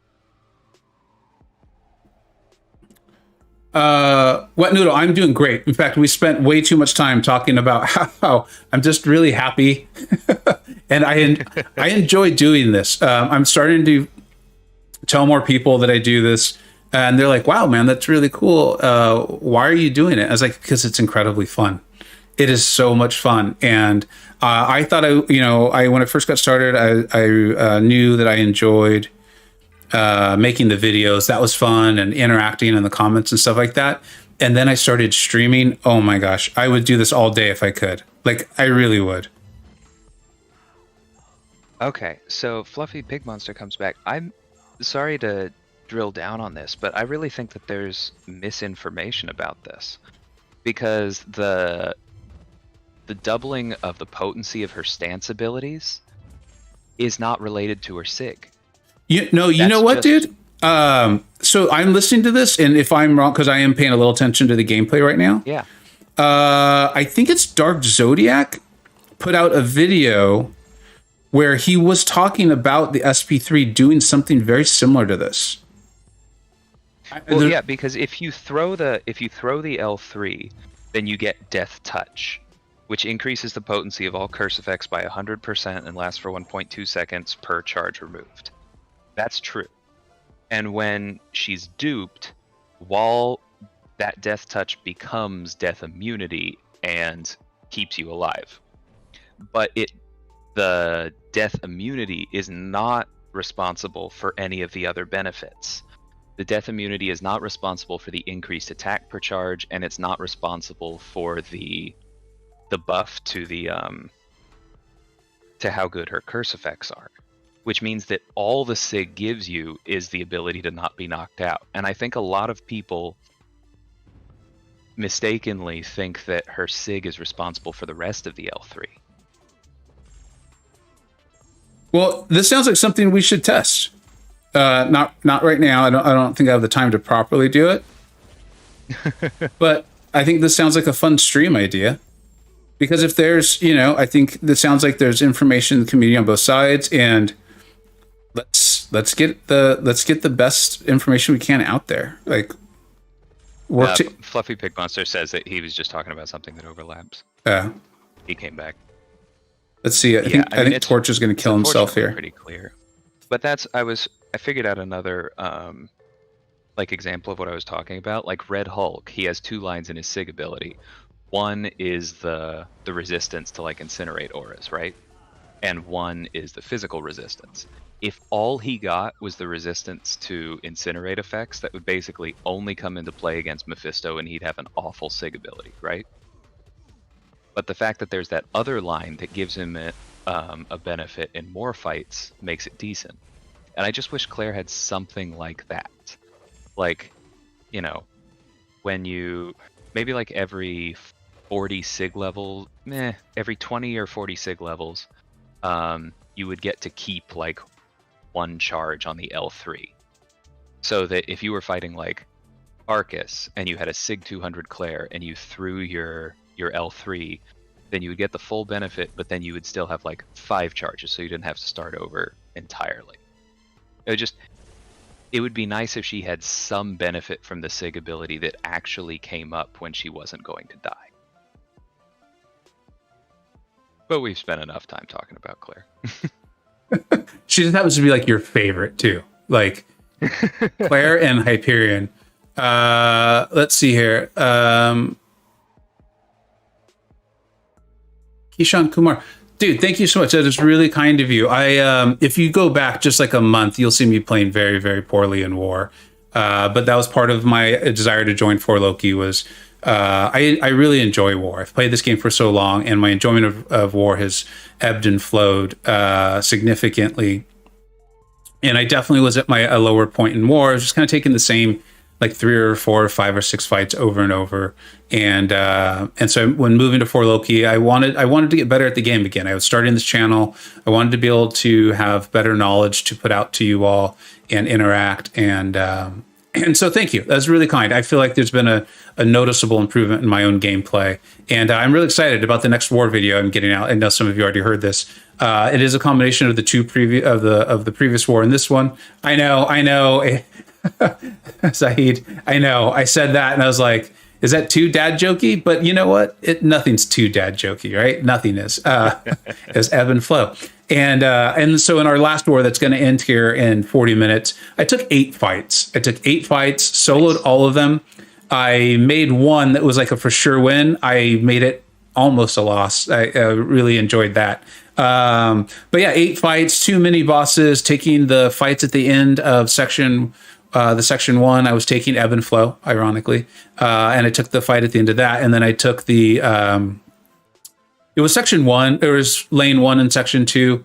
Wet Noodle, I'm doing great. In fact, we spent way too much time talking about how I'm just really happy, and I enjoy doing this. I'm starting to tell more people that I do this, and they're like, "Wow, man, that's really cool. Why are you doing it?" I was like, "Because it's incredibly fun. It is so much fun." And I thought when I first got started, I knew that I enjoyed making the videos. That was fun, and interacting in the comments and stuff like that. And then I started streaming. Oh my gosh, I would do this all day if I could. Like, I really would. Okay, so Fluffy Pig Monster comes back. I'm sorry to drill down on this, but I really think that there's misinformation about this, because the doubling of the potency of her stance abilities is not related to her sig. You know what, dude? So I'm listening to this, and if I'm wrong, because I am paying a little attention to the gameplay right now. Yeah. I think it's Dark Zodiac put out a video where he was talking about the SP3 doing something very similar to this. Well, yeah, because if you throw the L3, then you get Death Touch, which increases the potency of all curse effects by 100% and lasts for 1.2 seconds per charge removed. That's true. And when she's duped, while that Death Touch becomes Death Immunity and keeps you alive. But the Death Immunity is not responsible for any of the other benefits. The Death Immunity is not responsible for the increased attack per charge, and it's not responsible for the buff to the to how good her curse effects are. Which means that all the sig gives you is the ability to not be knocked out. And I think a lot of people mistakenly think that her sig is responsible for the rest of the L3. Well, this sounds like something we should test. Not right now. I don't think I have the time to properly do it. But I think this sounds like a fun stream idea. Because if there's, I think this sounds like there's information in the community on both sides, and let's get the best information we can out there. Like, Fluffy Pig Monster says that he was just talking about something that overlaps. He came back. Let's see. I think Torch is going to kill himself here. Pretty clear. But I figured out another example of what I was talking about. Like Red Hulk, he has two lines in his sig ability. One is the resistance to like incinerate auras, right? And one is the physical resistance. If all he got was the resistance to incinerate effects, that would basically only come into play against Mephisto, and he'd have an awful sig ability, right? But the fact that there's that other line that gives him a benefit in more fights makes it decent. And I just wish Claire had something like that. Like, when you maybe like every 40 sig level, every 20 or 40 sig levels, you would get to keep like one charge on the L3. So that if you were fighting like Arcus and you had a sig 200 Claire and you threw your L3, then you would get the full benefit, but then you would still have like 5 charges, so you didn't have to start over entirely. It would be nice if she had some benefit from the sig ability that actually came up when she wasn't going to die. But we've spent enough time talking about Claire. She just happens to be like your favorite too. Like Claire and Hyperion. Let's see here. Kishan Kumar. Dude, thank you so much. That is really kind of you. If you go back just like a month, you'll see me playing very, very poorly in War. But that was part of my desire to join For Loki was I really enjoy War. I've played this game for so long, and my enjoyment of War has ebbed and flowed significantly. And I definitely was at a lower point in War. I was just kind of taking the same like 3 or 4 or 5 or 6 fights over and over. And so when moving to 4 Loki, I wanted to get better at the game again. I was starting this channel. I wanted to be able to have better knowledge to put out to you all and interact. And so thank you. That's really kind. I feel like there's been a noticeable improvement in my own gameplay. And I'm really excited about the next war video I'm getting out. I know some of you already heard this. It is a combination of the two of the previous war and this one. I know. Zahid, I know. I said that and I was like, is that too dad jokey? But you know what? Nothing's too dad jokey, right? Nothing is. It's ebb and flow. And so in our last war that's going to end here in 40 minutes, I took 8 fights. Soloed all of them. I made one that was like a for sure win. I made it almost a loss. I really enjoyed that. But yeah, 8 fights, 2 mini bosses, taking the fights at the end of section 1. I was taking ebb and flow, ironically. And I took the fight at the end of that. And then I took the, it was section 1. There was lane 1 and section 2.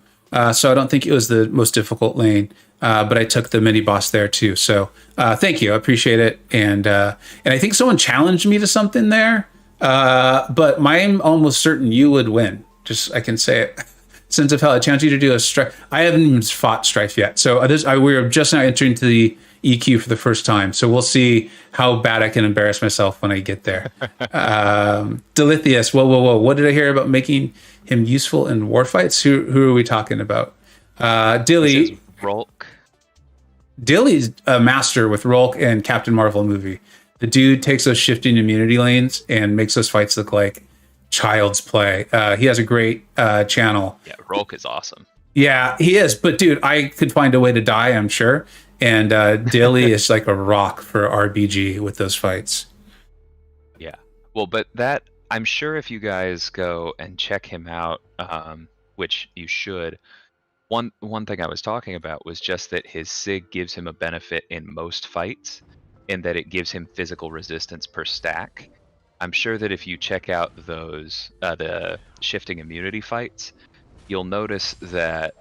So I don't think it was the most difficult lane. But I took the mini boss there too. So thank you. I appreciate it. And I think someone challenged me to something there. But I'm almost certain you would win. Just, I can say it. Sins of Hell, I challenge you to do a strife. I haven't even fought strife yet. So we're just now entering to the EQ for the first time. So we'll see how bad I can embarrass myself when I get there. Delithius, whoa. What did I hear about making him useful in war fights? Who are we talking about? Dilly. Rolk. Dilly's a master with Rolk and Captain Marvel movie. The dude takes those shifting immunity lanes and makes those fights look like child's play. He has a great channel. Yeah, Rolk is awesome. Yeah, he is. But dude, I could find a way to die, I'm sure. And Dilly is like a rock for RBG with those fights. Yeah. Well, but that, I'm sure if you guys go and check him out, which you should, one thing I was talking about was just that his SIG gives him a benefit in most fights, in that it gives him physical resistance per stack. I'm sure that if you check out those the shifting immunity fights, you'll notice that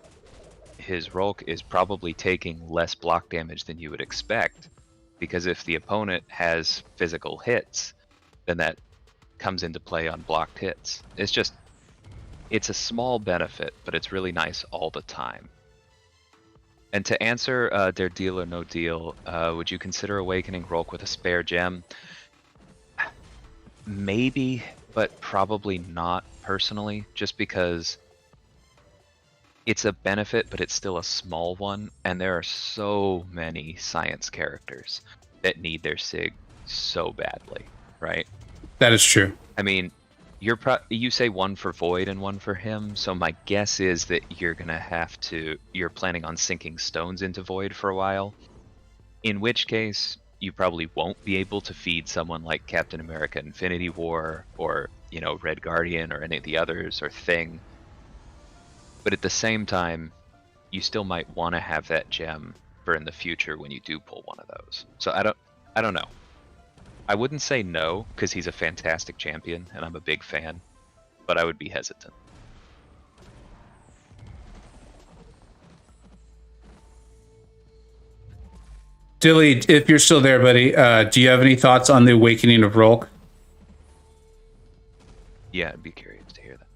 his Rolk is probably taking less block damage than you would expect, because if the opponent has physical hits, then that comes into play on blocked hits. It's a small benefit, but it's really nice all the time. And to answer their deal or no deal, would you consider awakening Rolk with a spare gem? Maybe, but probably not personally, just because it's a benefit, but it's still a small one, and there are so many science characters that need their SIG so badly, right? That is true. I mean, you say 1 for Void and 1 for him, so my guess is that you're planning on sinking stones into Void for a while, in which case you probably won't be able to feed someone like Captain America Infinity War or, Red Guardian or any of the others or Thing. But at the same time, you still might want to have that gem for in the future when you do pull one of those. So I don't know. I wouldn't say no, because he's a fantastic champion and I'm a big fan, but I would be hesitant. Dilly, if you're still there, buddy, do you have any thoughts on the awakening of Rolk? Yeah, I'd be curious to hear that.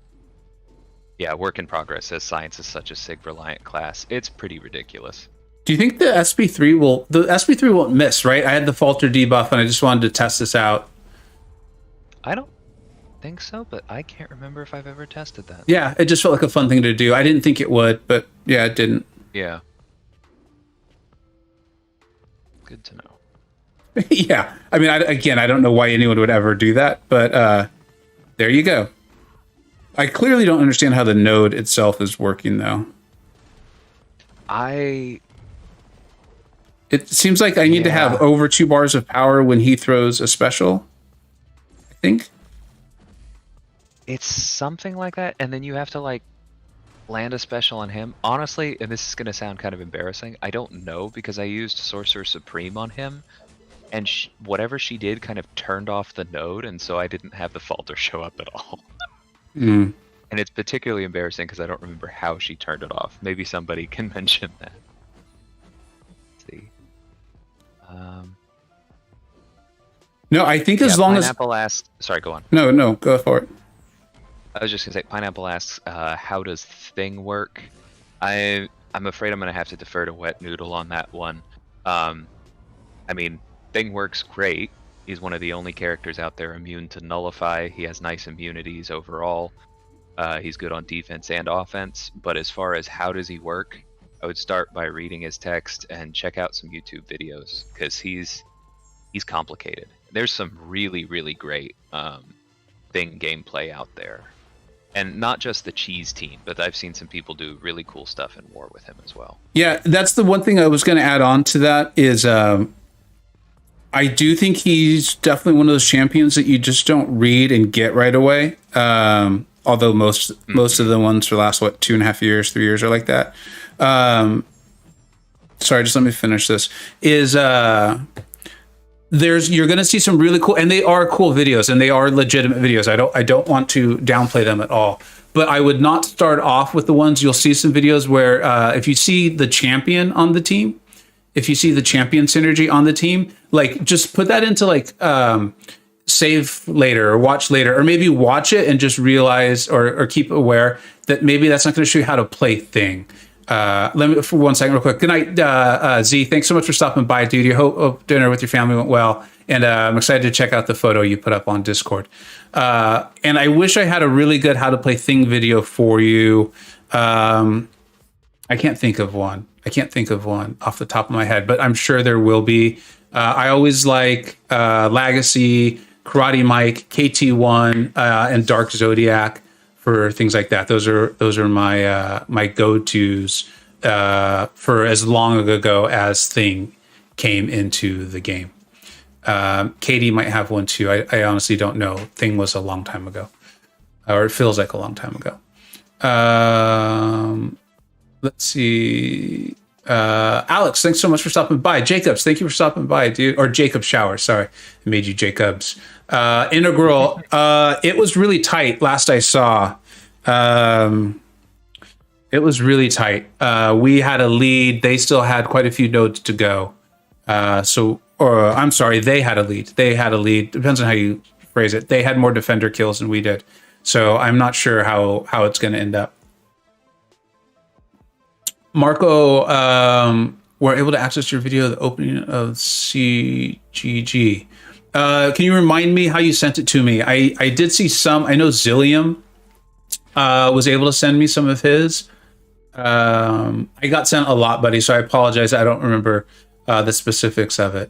Yeah, work in progress, as science is such a SIG-reliant class. It's pretty ridiculous. Do you think the SP3 won't miss, right? I had the falter debuff and I just wanted to test this out. I don't think so, but I can't remember if I've ever tested that. Yeah, it just felt like a fun thing to do. I didn't think it would, but yeah, it didn't. Yeah. Good to know. Yeah. I mean, I don't know why anyone would ever do that, but there you go. I clearly don't understand how the node itself is working, though. It seems like I need to have over 2 bars of power when he throws a special, I think. It's something like that, and then you have to, land a special on him. Honestly, and this is going to sound kind of embarrassing, I don't know, because I used Sorcerer Supreme on him, and whatever she did kind of turned off the node, and so I didn't have the falter show up at all. Mm. And it's particularly embarrassing because I don't remember how she turned it off. Maybe somebody can mention that. Let's see. No, I think as long Pineapple asks. Sorry, go on. No, go for it. I was just gonna say, Pineapple asks, how does Thing work? I'm afraid I'm gonna have to defer to Wet Noodle on that one. I mean, Thing works great. He's one of the only characters out there immune to Nullify. He has nice immunities overall. He's good on defense and offense. But as far as how does he work, I would start by reading his text and check out some YouTube videos, because he's complicated. There's some really, really great Thing gameplay out there. And not just the cheese team, but I've seen some people do really cool stuff in war with him as well. Yeah, that's the one thing I was going to add on to that is I do think he's definitely one of those champions that you just don't read and get right away. Although most of the ones for the last, 2.5 years, 3 years are like that. Sorry, just let me finish this. You're going to see some really cool, and they are cool videos, and they are legitimate videos. I don't want to downplay them at all, but I would not start off with the ones. You'll see some videos where if you see the champion on the team, if you see the champion synergy on the team, like just put that into like save later or watch later, or maybe watch it and just realize or keep aware that maybe that's not going to show you how to play Thing. Let me for 1 second real quick. Good night, Z. Thanks so much for stopping by, dude. You hope dinner with your family went well. And I'm excited to check out the photo you put up on Discord. And I wish I had a really good how to play Thing video for you. I can't think of one. Off the top of my head, but I'm sure there will be. I always like Legacy, Karate Mike, KT1, and Dark Zodiac for things like that. Those are my go-tos for as long ago as Thing came into the game. Katie might have one too. I honestly don't know. Thing was a long time ago, or it feels like a long time ago. Let's see. Alex, thanks so much for stopping by. Jacobs, thank you for stopping by, dude. Or Jacob Shower, sorry. I made you Jacobs. Integral, it was really tight last I saw. It was really tight. We had a lead. They still had quite a few nodes to go. I'm sorry, they had a lead. Depends on how you phrase it. They had more defender kills than we did. So I'm not sure how it's going to end up. Marco, we're able to access your video, the opening of CGG. Can you remind me how you sent it to me? I did see some. I know Zillium was able to send me some of his. I got sent a lot, buddy, so I apologize. I don't remember the specifics of it.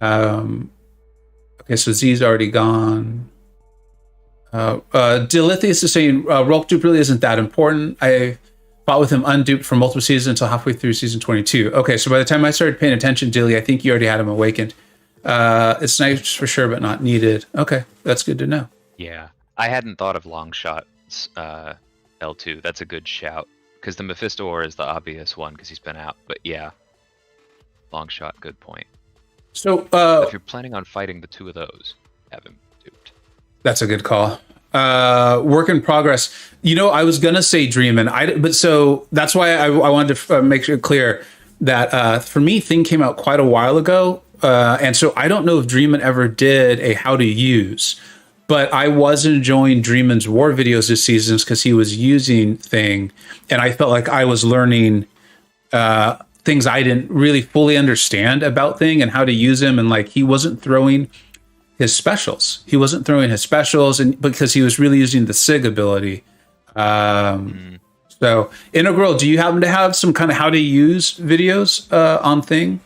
Okay, so Z's already gone. Delithius is saying, Rolk Dupe really isn't that important. I fought with him unduped for multiple seasons until halfway through season 22. Okay, so by the time I started paying attention, Dilly, I think you already had him awakened. It's nice for sure, but not needed. Okay, that's good to know. Yeah, I hadn't thought of Longshot's L2. That's a good shout, because the Mephisto Ore is the obvious one because he's been out. But yeah, Longshot, good point. So if you're planning on fighting the two of those, have him duped. That's a good call. Work in progress. I was gonna say Dreamin', but so that's why I wanted to make it clear that for me, Thing came out quite a while ago, and so I don't know if Dreamin' ever did a how to use, but I was enjoying Dreamin's war videos this season because he was using Thing, and I felt like I was learning things I didn't really fully understand about Thing and how to use him, and like he wasn't throwing his specials. And because he was really using the SIG ability. So Integral, do you happen to have some kind of how to use videos on Thing?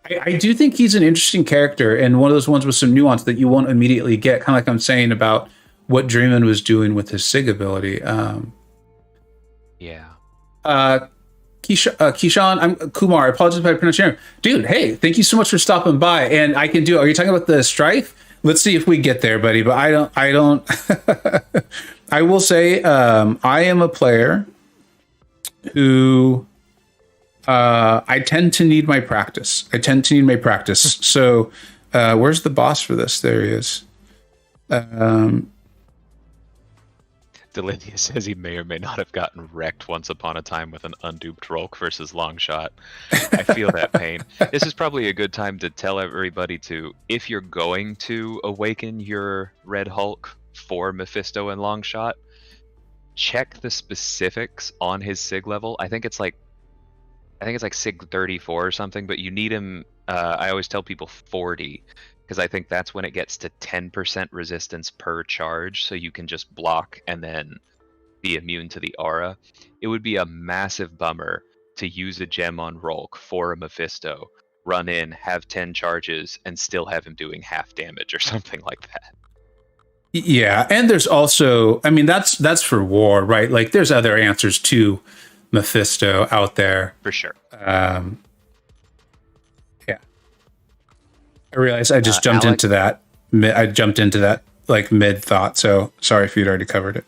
I do think he's an interesting character and one of those ones with some nuance that you won't immediately get, kind of like I'm saying about what Dreamin' was doing with his SIG ability. Yeah. Keyshawn, I'm Kumar. I apologize if I pronounced your name. Dude, hey, thank you so much for stopping by. And I can do. Are you talking about the Strife? Let's see if we get there, buddy. But I don't. I will say, I am a player who I tend to need my practice. So, where's the boss for this? There he is. Delinia says he may or may not have gotten wrecked once upon a time with an unduped Rolk versus Longshot. I feel that pain. This is probably a good time to tell everybody to, if you're going to awaken your Red Hulk for Mephisto and Longshot, check the specifics on his SIG level. I think it's like SIG 34 or something, but you need him, I always tell people 40, because I think that's when it gets to 10% resistance per charge, so you can just block and then be immune to the aura. It would be a massive bummer to use a gem on Rolk for a Mephisto, run in, have 10 charges, and still have him doing half damage or something like that. Yeah, and there's also, I mean, that's for war, right? Like, there's other answers to Mephisto out there. For sure. Yeah. I realized I just jumped into that. I jumped into that like mid thought. So sorry if you'd already covered it.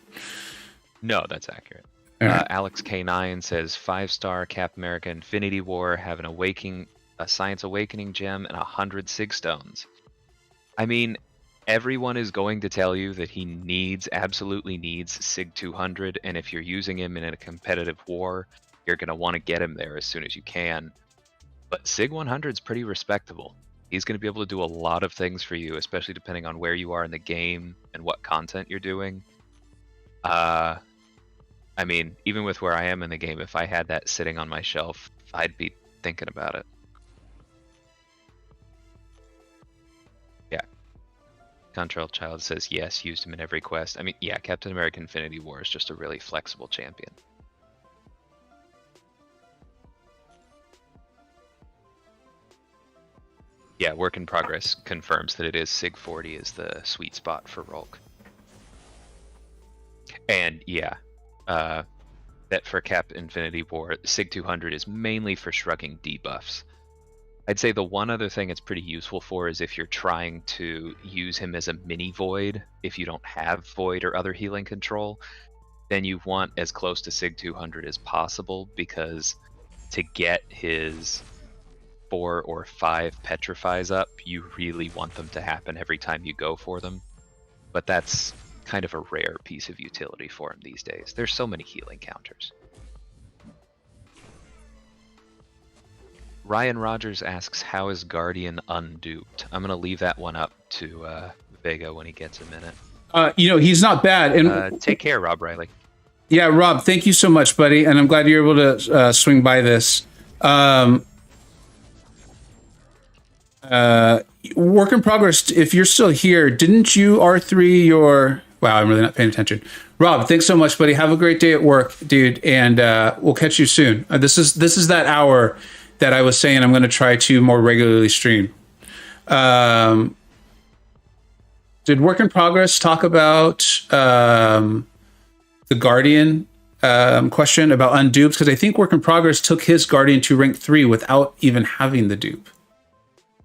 No, that's accurate. Right. Alex K9 says 5-star Cap America Infinity War have a Science Awakening gem and 100 Sig Stones. I mean, everyone is going to tell you that he absolutely needs Sig 200, and if you're using him in a competitive war, you're going to want to get him there as soon as you can. But Sig 100 is pretty respectable. He's going to be able to do a lot of things for you, especially depending on where you are in the game and what content you're doing. I mean, even with where I am in the game, if I had that sitting on my shelf, I'd be thinking about it. Yeah. Control Child says, yes, used him in every quest. I mean, yeah, Captain America Infinity War is just a really flexible champion. Yeah, Work in Progress confirms that it is Sig 40 is the sweet spot for Rolk. And yeah, that for Cap Infinity War, Sig 200 is mainly for shrugging debuffs. I'd say the one other thing it's pretty useful for is if you're trying to use him as a mini Void, if you don't have Void or other healing control, then you want as close to Sig 200 as possible, because to get his 4 or 5 petrifies up, you really want them to happen every time you go for them. But that's kind of a rare piece of utility for him these days. There's so many healing counters. Ryan Rogers asks, how is Guardian unduped? I'm going to leave that one up to Vega when he gets a minute. He's not bad. And take care, Rob Riley. Yeah, Rob, thank you so much, buddy. And I'm glad you're able to swing by this. Work in progress. If you're still here, didn't you R3 your... Wow, I'm really not paying attention. Rob, thanks so much, buddy. Have a great day at work, dude. And we'll catch you soon. This is that hour that I was saying I'm going to try to more regularly stream. Did Work in Progress talk about the Guardian question about undupes? Because I think Work in Progress took his Guardian to rank 3 without even having the dupe.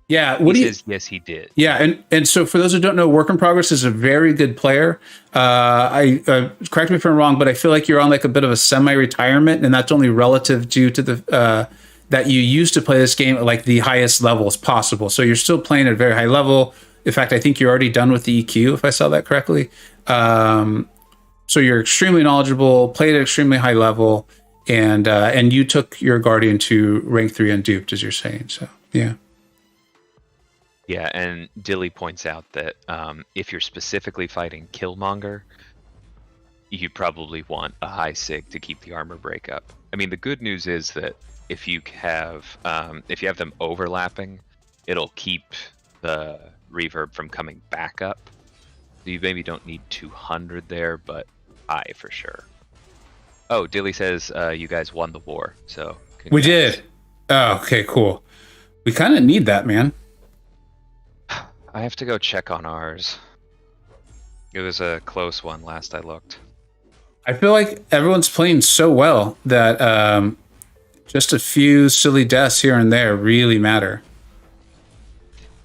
Yeah, yes, he did. Yeah, and so for those who don't know, Work in Progress is a very good player. I correct me if I'm wrong, but I feel like you're on like a bit of a semi-retirement, and that's only relative due to the that you used to play this game at like the highest levels possible. So you're still playing at a very high level. In fact, I think you're already done with the EQ, if I saw that correctly. So you're extremely knowledgeable, played at extremely high level, and you took your Guardian to rank 3 unduped, as you're saying. So yeah. Yeah, and Dilly points out that if you're specifically fighting Killmonger, you probably want a high sig to keep the armor break up. I mean, the good news is that if you have them overlapping, it'll keep the reverb from coming back up. So you maybe don't need 200 there, but high for sure. Oh, Dilly says you guys won the war, so congrats. We did. Oh, okay, cool. We kind of need that, man. I have to go check on ours. It was a close one last I looked. I feel like everyone's playing so well that just a few silly deaths here and there really matter.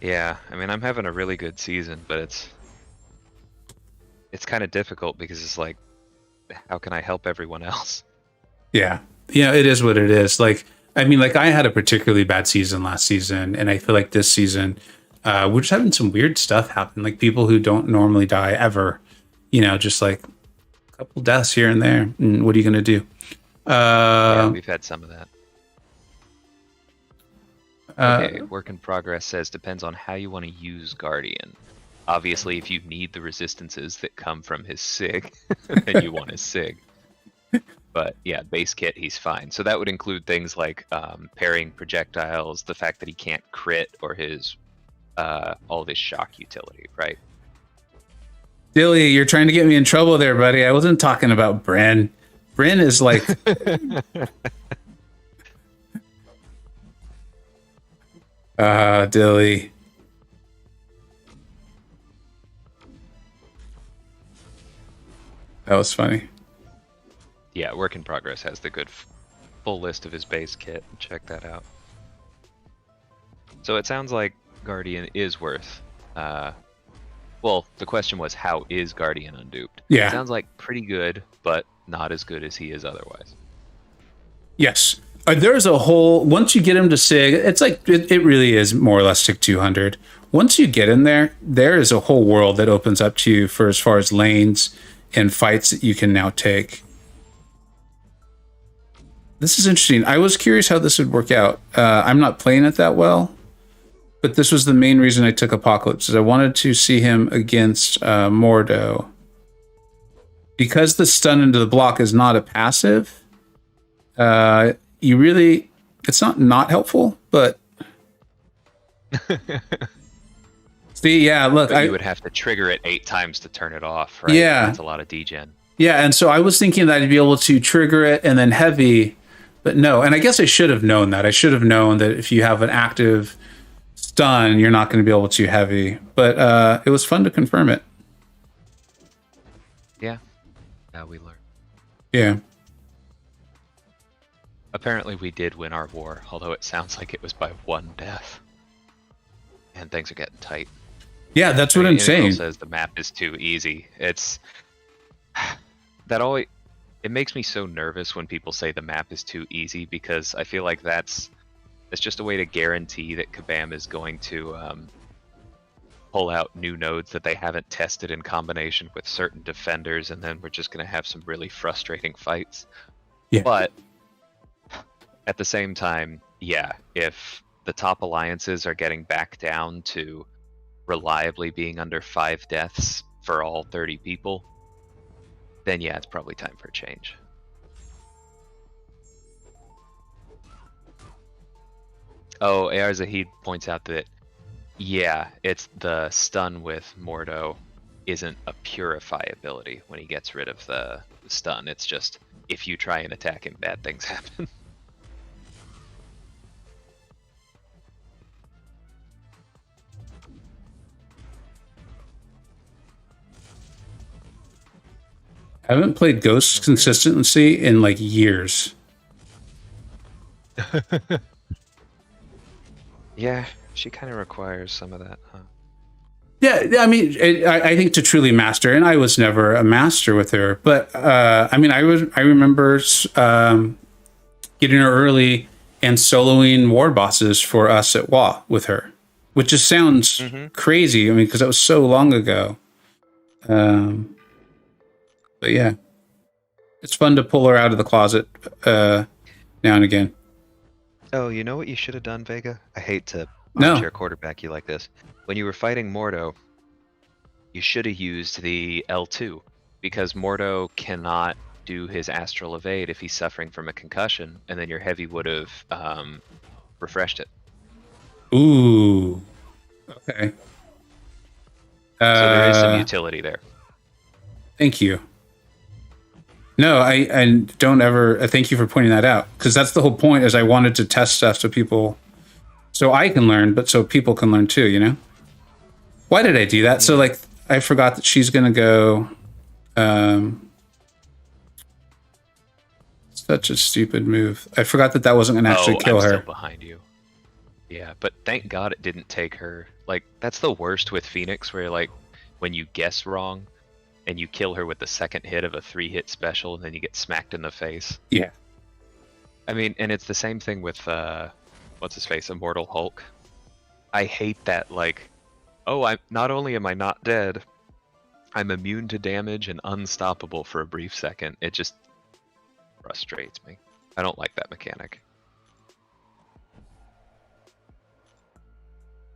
Yeah, I mean, I'm having a really good season, but it's kind of difficult because it's like, how can I help everyone else? Yeah, it is what it is. Like, I mean, like I had a particularly bad season last season, and I feel like this season we're just having some weird stuff happen. Like people who don't normally die ever, just like couple deaths here and there. And what are you going to do? Yeah, we've had some of that. Okay, work in progress says depends on how you want to use Guardian. Obviously, if you need the resistances that come from his SIG, then you want his SIG. But yeah, base kit, he's fine. So that would include things like parrying projectiles, the fact that he can't crit, or his all this shock utility, right? Dilly, you're trying to get me in trouble there, buddy. I wasn't talking about Bryn. Bryn is like... Dilly. That was funny. Yeah, work in progress has the good full list of his base kit. Check that out. So it sounds like Guardian is worth. Well, the question was, how is Guardian unduped? Yeah. It sounds like pretty good, but not as good as he is otherwise. Yes. There's a whole, once you get him to SIG, it's like, it really is more or less SIG 200. Once you get in there, there is a whole world that opens up to you for as far as lanes and fights that you can now take. This is interesting. I was curious how this would work out. I'm not playing it that well, but this was the main reason I took Apocalypse, is I wanted to see him against Mordo. Because the stun into the block is not a passive, you really, it's not helpful, but... See, yeah, look, but you would have to trigger it 8 times to turn it off, right? Yeah. That's a lot of degen. Yeah, and so I was thinking that I'd be able to trigger it and then heavy, but no. And I guess I should have known that. I should have known that if you have an active stun, you're not going to be able to heavy. But it was fun to confirm it. Yeah, now we learn. Yeah. Apparently we did win our war, although it sounds like it was by 1 death. And things are getting tight. Yeah, that's what I'm saying. Says the map is too easy. It's that always, it makes me so nervous when people say the map is too easy, because I feel like that's just a way to guarantee that Kabam is going to pull out new nodes that they haven't tested in combination with certain defenders, and then we're just going to have some really frustrating fights. Yeah. But at the same time, yeah, if the top alliances are getting back down to reliably being under 5 deaths for all 30 people, then yeah, it's probably time for a change. Oh, AR Zahid points out that, yeah, it's the stun with Mordo isn't a purify ability when he gets rid of the stun. It's just, if you try and attack him, bad things happen. I haven't played Ghosts consistently in like years. Yeah, she kind of requires some of that, huh? Yeah, I mean, I think to truly master, and I was never a master with her, but I mean, I remember getting her early and soloing war bosses for us at WA with her, which just sounds crazy. I mean, because that was so long ago. But yeah, it's fun to pull her out of the closet now and again. Oh, you know what you should have done, Vega? I hate to No. armchair quarterback you like this. When you were fighting Mordo, you should have used the L2, because Mordo cannot do his astral evade if he's suffering from a concussion, and then your heavy would have refreshed it. Ooh. Okay. So there is some utility there. Thank you. No, I don't ever. Thank you for pointing that out, because that's the whole point. Is I wanted to test stuff so I can learn, but so people can learn too. You know. Why did I do that? So like, I forgot that she's gonna go. Such a stupid move. I forgot that wasn't gonna actually kill her. Still behind you. Yeah, but thank God it didn't take her. Like, that's the worst with Phoenix, where like when you guess wrong and you kill her with the second hit of a 3-hit special, and then you get smacked in the face. Yeah. I mean, and it's the same thing with what's his face, Immortal Hulk. I hate that, like, oh, I'm not only am I not dead, I'm immune to damage and unstoppable for a brief second. It just frustrates me. I don't like that mechanic.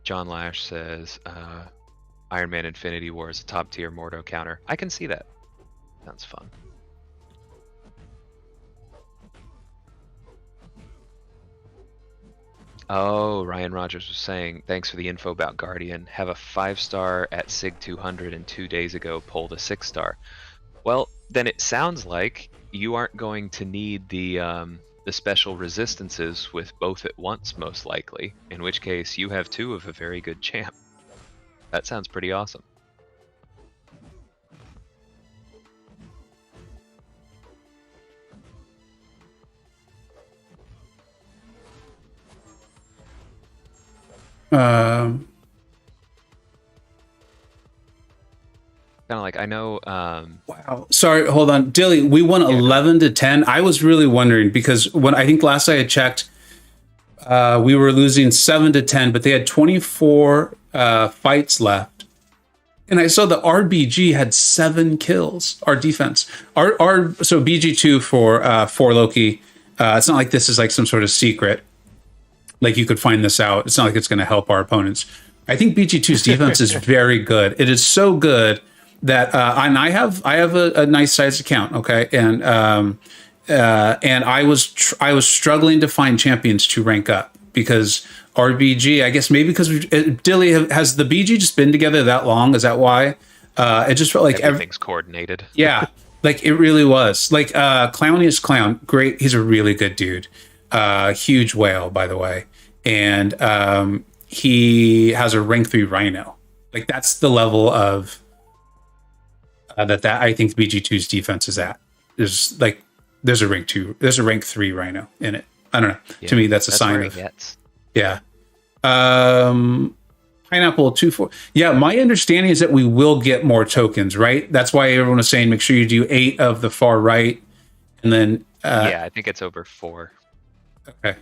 John Lash says, Iron Man Infinity War is a top tier Mordo counter. I can see that. Sounds fun. Oh, Ryan Rogers was saying, thanks for the info about Guardian. Have a 5-star at SIG 200 and 2 days ago pulled a 6-star. Well, then it sounds like you aren't going to need the special resistances with both at once, most likely. In which case, you have 2 of a very good champ. That sounds pretty awesome. Kind of like, I know. Wow. Sorry, hold on. Dilly, we won 11-10. I was really wondering because when I think last I had checked, we were losing 7-10, but they had 24 fights left. And I saw the RBG had 7 kills. Our defense. So BG2 for Loki. It's not like this is like some sort of secret. Like you could find this out. It's not like it's going to help our opponents. I think BG2's defense is very good. It is so good that and I have a nice sized account, okay, and I was struggling to find champions to rank up because RBG, I guess maybe because Dilly has the BG just been together that long. Is that why? It just felt like everything's coordinated. Yeah, like it really was. Like Clowny is Clown, great. He's a really good dude. Huge whale, by the way, and he has a rank 3 Rhino. Like that's the level of that I think BG2's defense is at. There's a rank 2, there's a rank 3 Rhino in it. I don't know. Yeah, to me, that's a sign of yeah. Pineapple 2-4. Yeah, my understanding is that we will get more tokens, right? That's why everyone was saying make sure you do 8 of the far right, and then yeah, I think it's over 4. Okay.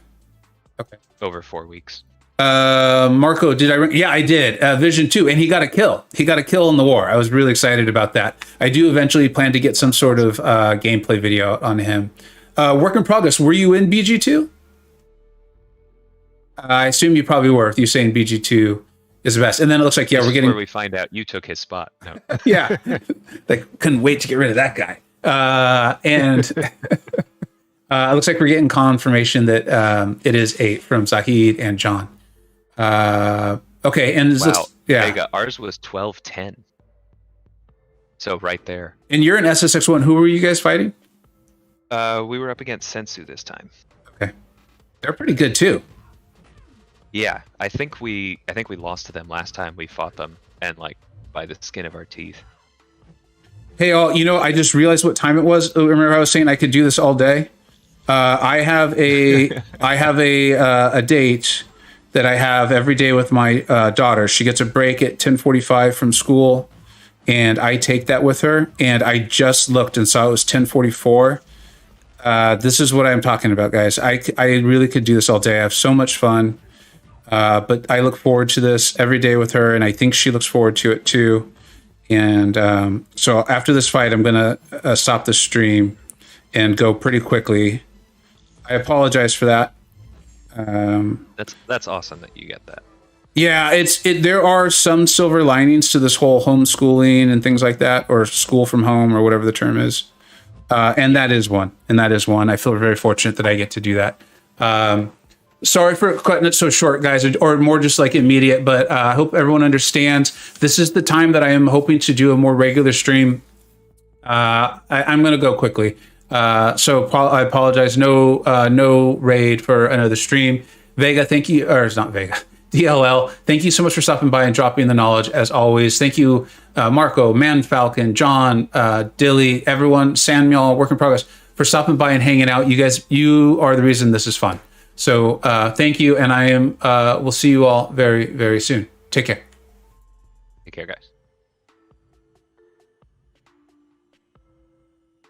Over 4 weeks. Marco, did I? Yeah, I did. Vision 2, and he got a kill. He got a kill in the war. I was really excited about that. I do eventually plan to get some sort of gameplay video on him. Work in progress. Were you in BG2? I assume you probably were. If you're saying BG2 is the best, and then it looks like we're getting where we find out you took his spot. No. Yeah, like couldn't wait to get rid of that guy. And. It looks like we're getting confirmation that it is 8 from Zahid and John. Okay, and wow, Vega, ours was 12-10. So right there. And you're in SSX1. Who were you guys fighting? We were up against Sensu this time. Okay, they're pretty good too. Yeah, I think we lost to them last time we fought them, and like by the skin of our teeth. Hey, all, I just realized what time it was. Remember I was saying I could do this all day? I have a date that I have every day with my daughter. She gets a break at 10:45 from school, and I take that with her. And I just looked and saw it was 10:44. This is what I'm talking about, guys. I really could do this all day. I have so much fun. But I look forward to this every day with her, and I think she looks forward to it too. And so after this fight, I'm gonna stop the stream and go pretty quickly. I apologize for that. That's awesome that you get that. Yeah, there are some silver linings to this whole homeschooling and things like that, or school from home, or whatever the term is. And that is one. I feel very fortunate that I get to do that. Sorry for cutting it so short, guys, or more just like immediate, but I hope everyone understands. This is the time that I am hoping to do a more regular stream. I'm going to go quickly. So I apologize. No raid for another stream. Vega, thank you. Or it's not Vega. DLL, thank you so much for stopping by and dropping the knowledge as always. Thank you, Marco, Man Falcon, John, Dilly, everyone, Samuel, Work in Progress, for stopping by and hanging out. You guys, you are the reason this is fun. So thank you, and we'll see you all very, very soon. Take care. Take care, guys.